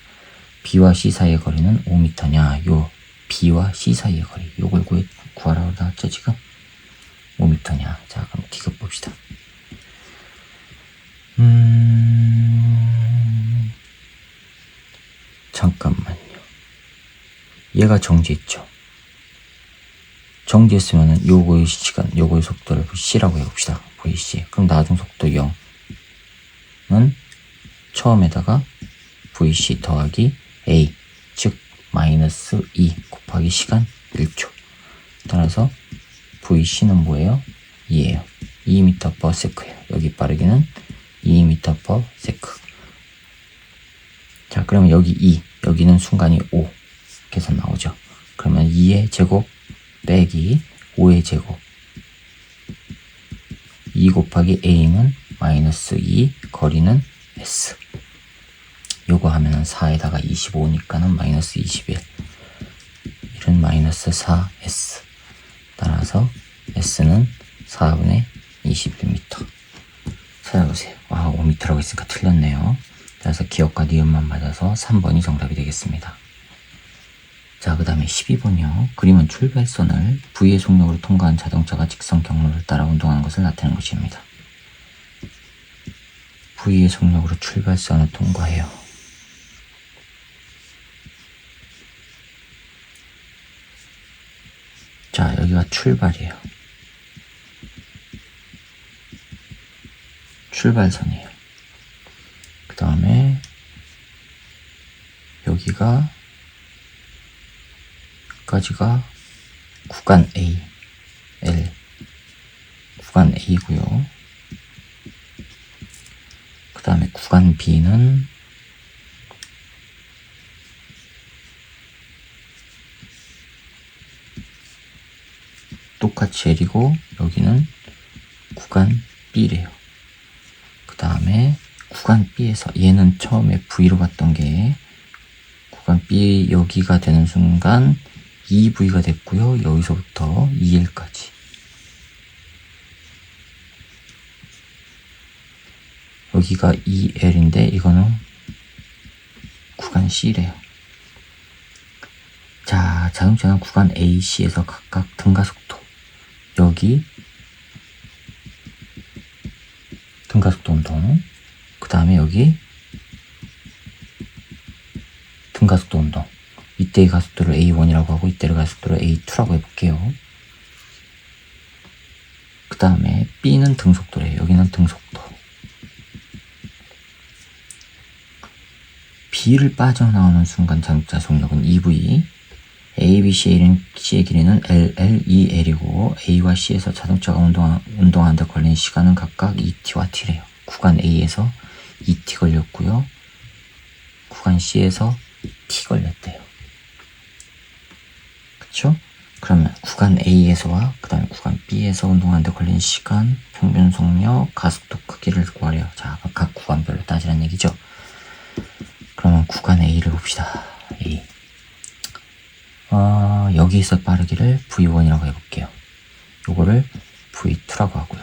B와 C 사이의 거리는 5m냐? 요 B와 C 사이의 거리. 요걸 구하라고 나왔죠, 지금? 5m냐? 자, 그럼 디귿 봅시다. 잠깐만요. 얘가 정지했죠. 정지했으면은 요거의 시간, 요거의 속도를 C라고 해봅시다. VC. 그럼 나중 속도 0은 처음에다가 VC 더하기 A, 즉 마이너스 2 곱하기 시간 1초. 따라서 VC는 뭐예요? 2예요. 2m per sec예요. 여기 빠르기는 2m per sec. 자, 그러면 여기 2, 여기는 순간이 5 계산 나오죠. 그러면 2의 제곱 빼기 5의 제곱. 2 곱하기 A는 마이너스 2, 거리는 S. 요거 하면은 4에다가 25니까는 마이너스 21. 1은 마이너스 4S. 따라서 S는 4분의 21m. 찾아보세요. 5m라고 했으니까 틀렸네요. 따라서 기억과 니은만 맞아서 3번이 정답이 되겠습니다. 자, 그 다음에 12번이요. 그림은 출발선을 V의 속력으로 통과한 자동차가 직선 경로를 따라 운동하는 것을 나타내는 것입니다. V의 속력으로 출발선을 통과해요. 자, 여기가 출발이에요. 출발선이에요. 그 다음에 여기가 여기까지가 구간 A, L, 구간 A고요. 그 다음에 구간 B는 똑같이 L이고 여기는 구간 B래요. 그 다음에 구간 B에서 얘는 처음에 V로 갔던 게 구간 B 여기가 되는 순간 2V가 됐고요. 여기서부터 2L까지. 여기가 2L인데 이거는 구간 C래요. 자, 자동차는 구간 A, C에서 각각 등가속도, 여기 등가속도 운동, 그 다음에 여기 등가속도 운동. 이때의 가속도를 A1이라고 하고 이때의 가속도를 A2라고 해볼게요. 그 다음에 B는 등속도래요. 여기는 등속도. B를 빠져나오는 순간 자동차 속력은 EV. A, B, C의 길이는 L, L, E, L이고 A와 C에서 자동차가 운동하는데 걸린 시간은 각각 ET와 T래요. 구간 A에서 ET 걸렸고요. 구간 C에서 T 걸렸대요. 그쵸? 그러면 구간 A에서와 그 다음에 구간 B에서 운동하는데 걸린 시간, 평균 속력, 가속도 크기를 구하래요. 자, 각 구간별로 따지라는 얘기죠. 그러면 구간 A를 봅시다. A. 여기서 빠르기를 V1이라고 해볼게요. 요거를 V2라고 하고요.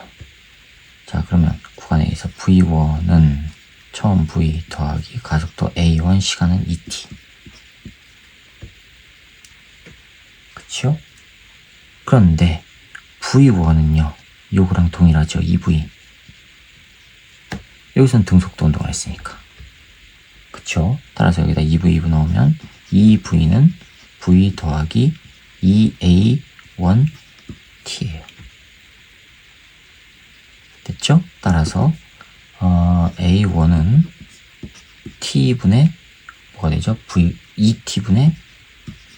자, 그러면 구간 A에서 V1은 처음 V 더하기 가속도 A1 시간은 ET. 그쵸? 그런데 V1은요, 요거랑 동일하죠. EV. 여기서는 등속도 운동을 했으니까. 그쵸? 따라서 여기다 EV 넣으면 EV는 V 더하기 EA1T예요. 됐죠? 따라서 A1은 T분의 뭐가 되죠? ET분의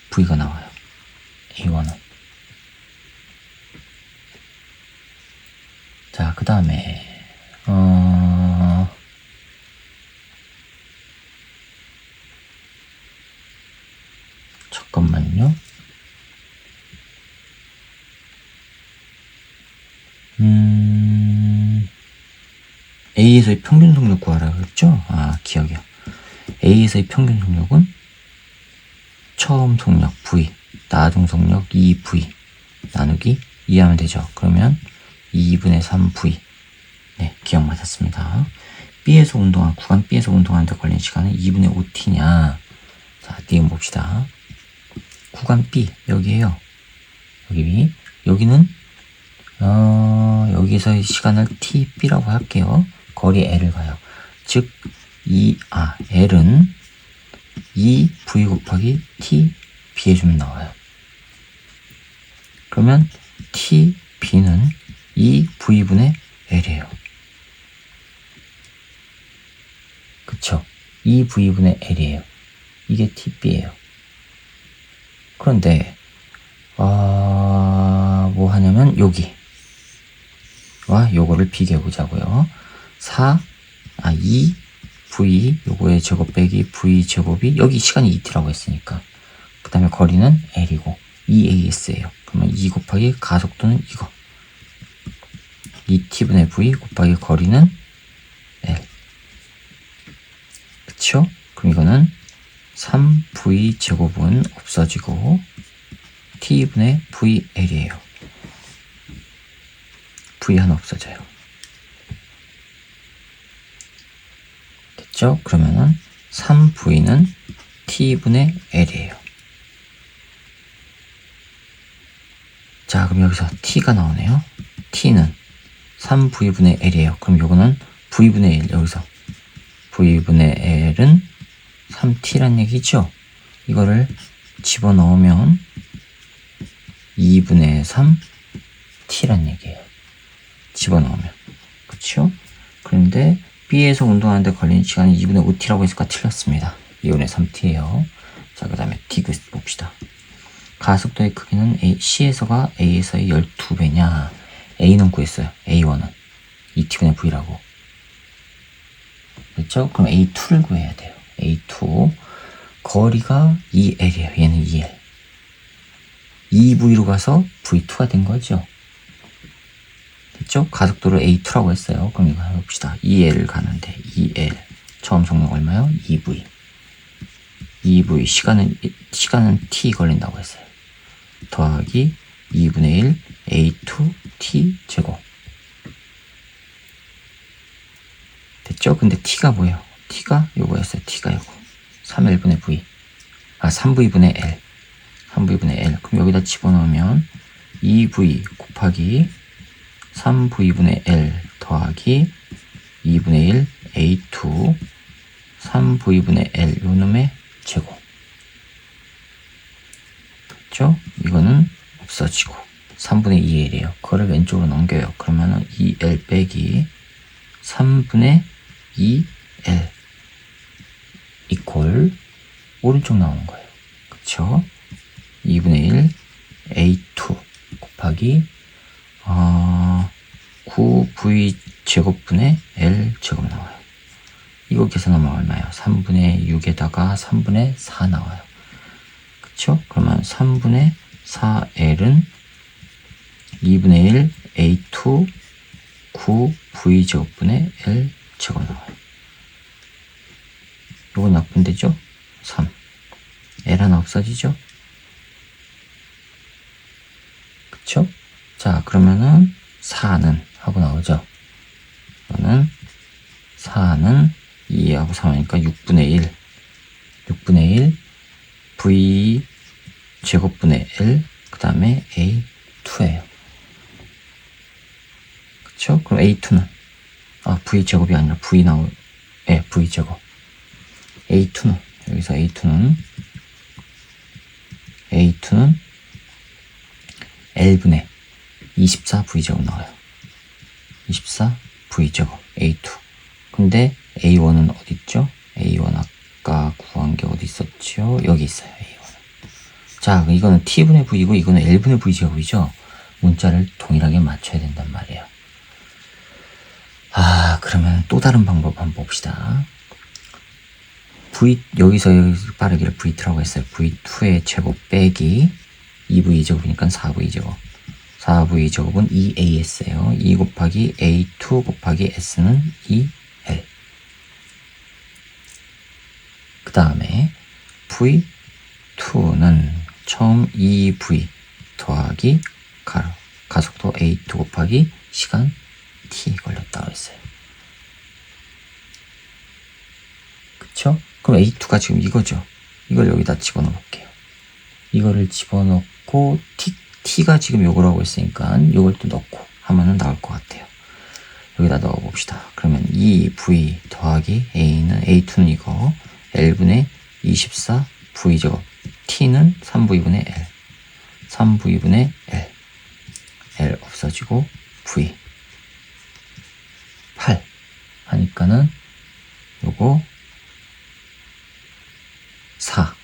V가 나와요. A1은. 자, 그 다음에 잠깐만요. A에서의 평균 속력 구하라고 했죠? 기억이요. A에서의 평균 속력은 처음 속력 V, 나중 속력 2V 나누기 2 하면 되죠. 그러면 2분의 3V. 네, 기억 맞았습니다. B에서 구간 B에서 운동하는데 걸린 시간은 2분의 5T냐. 자, 니은 봅시다. 구간 B, 여기에요. 여기는, 여기서의 시간을 TB라고 할게요. 거리 L을 가요. 즉, L은 2V 곱하기 TB 해주면 나와요. 그러면 TB는 2V분의 L이에요. 그쵸? 2V분의 L이에요. 이게 TB예요. 그런데 뭐 하냐면 여기와 요거를 비교해보자고요. 2V 요거의 제곱 빼기 V 제곱이 여기 시간이 ET라고 했으니까 그 다음에 거리는 L이고 EAS예요. 그러면 2 곱하기 가속도는 이거 2T분의 V 곱하기 거리는 L. 그쵸? 그럼 이거는 3V 제곱은 없어지고 T분의 VL이에요. V 하나 없어져요. 됐죠? 그러면은 3V는 T분의 L이에요. 자, 그럼 여기서 T가 나오네요. T는 3V분의 L이에요. 그럼 요거는 V분의 L, 여기서 V분의 L은 3T란 얘기죠? 이거를 집어넣으면 2분의 3T란 얘기예요. 집어넣으면. 그쵸? 그런데 B에서 운동하는데 걸리는 시간이 2분의 5T라고 했으니까 틀렸습니다. 2분의 3T예요. 자, 그 다음에 D 봅시다. 가속도의 크기는 C에서가 A에서의 12배냐. A는 구했어요. A1은 2T분의 V라고. 그렇죠? 그럼 A2를 구해야 돼요. A2 거리가 2L이에요. 얘는 2L. 2V로 가서 V2가 된 거죠. 됐죠? 가속도를 A2라고 했어요. 그럼 이거 해봅시다. 2L 가는데 2L 처음 속력 얼마요? 2V. 2V 시간은 T 걸린다고 했어요. 더하기 2분의 1 A2T 제곱. 됐죠? 근데 T가 뭐예요? T가 요거였어요. T가 요거. 3L분의 V. 3V분의 L. 3V분의 L. 그럼 여기다 집어넣으면 2V 곱하기 3V분의 L 더하기 2분의 1 A2 3V분의 L 요놈의 제곱. 그렇죠? 이거는 없어지고 3분의 2L이에요. 그거를 왼쪽으로 넘겨요. 그러면은 2L 빼기 3분의 2L 이퀄 오른쪽 나오는 거예요. 그쵸? 2분의 1 A2 곱하기 9V 제곱분의 L 제곱 나와요. 이거 계산하면 얼마예요? 3분의 6에다가 3분의 4 나와요. 그쵸? 그러면 3분의 4L은 2분의 1 A2 9V 제곱분의 L 제곱 나와요. 요건 약분되죠? 3. L 하나 없어지죠? 그쵸? 자, 그러면은 4는 하고 나오죠? 이거는 4는 2하고 3하니까 6분의 1. 6분의 1 V 제곱분의 L 그 다음에 A2예요. 그쵸? 그럼 A2는 V 제곱이 아니라 V V 제곱. A2는 여기서 A2는 L분의 24V 제곱 나와요. 24V 제곱 A2. 근데 A1은 어디 있죠? A1 아까 구한 게 어디 있었죠? 여기 있어요. A1. 자, 이거는 T분의 V이고 이거는 L분의 V 제곱이죠? 문자를 동일하게 맞춰야 된단 말이에요. 그러면 또 다른 방법 한번 봅시다. 여기서 빠르기를 V2라고 했어요. V2의 제곱 빼기 2V 제곱이니까 4V 제곱. 4V 제곱은 2AS예요. 2 곱하기 A2 곱하기 S는 2L. 그 다음에 V2는 처음 2V 더하기 가속도 A2 곱하기 시간 T 걸렸다고 했어요. 그쵸? 그럼 A2가 지금 이거죠. 이걸 여기다 집어넣어 볼게요. 이거를 집어넣고 T가 지금 요거라고 했으니까 요걸 또 넣고 하면은 나올 것 같아요. 여기다 넣어 봅시다. 그러면 2V 더하기 A2는 이거 L분의 24V 제곱 T는 3V분의 L 3V분의 L 없어지고 V 8 하니까는 요거 4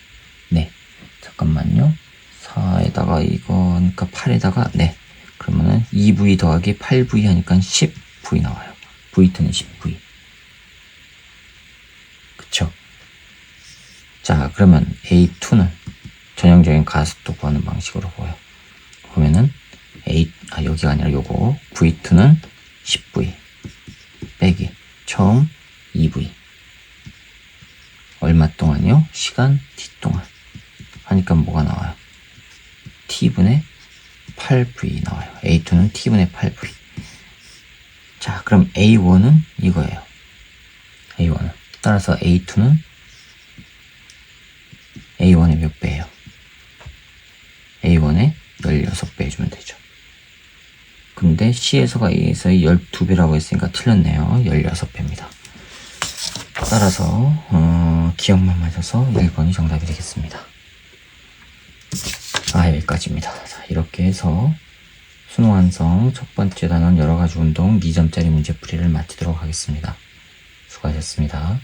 네 잠깐만요. 4에다가 이거니까 8에다가 네 그러면은 2V 더하기 8V 하니까 10V 나와요. V2는 10V. 그쵸? 자, 그러면 A2는 전형적인 가속도 구하는 방식으로 보여요. 보면은 여기가 아니라 요거 V2는 10V 빼기 처음 2V 얼마 동안이요? 시간 t 동안 하니까 뭐가 나와요? t분의 8v 나와요. A2는 t분의 8v. 자, 그럼 A1은 이거예요. A1은 따라서 A2는 A1의 몇 배예요? A1의 16배 해주면 되죠. 근데 C에서가 A에서의 12배라고 했으니까 틀렸네요. 16배입니다. 따라서 기억만 맞아서 1번이 정답이 되겠습니다. 여기까지입니다. 자, 이렇게 해서 수능 완성 첫 번째 단원 여러가지 운동 2점짜리 문제풀이를 마치도록 하겠습니다. 수고하셨습니다.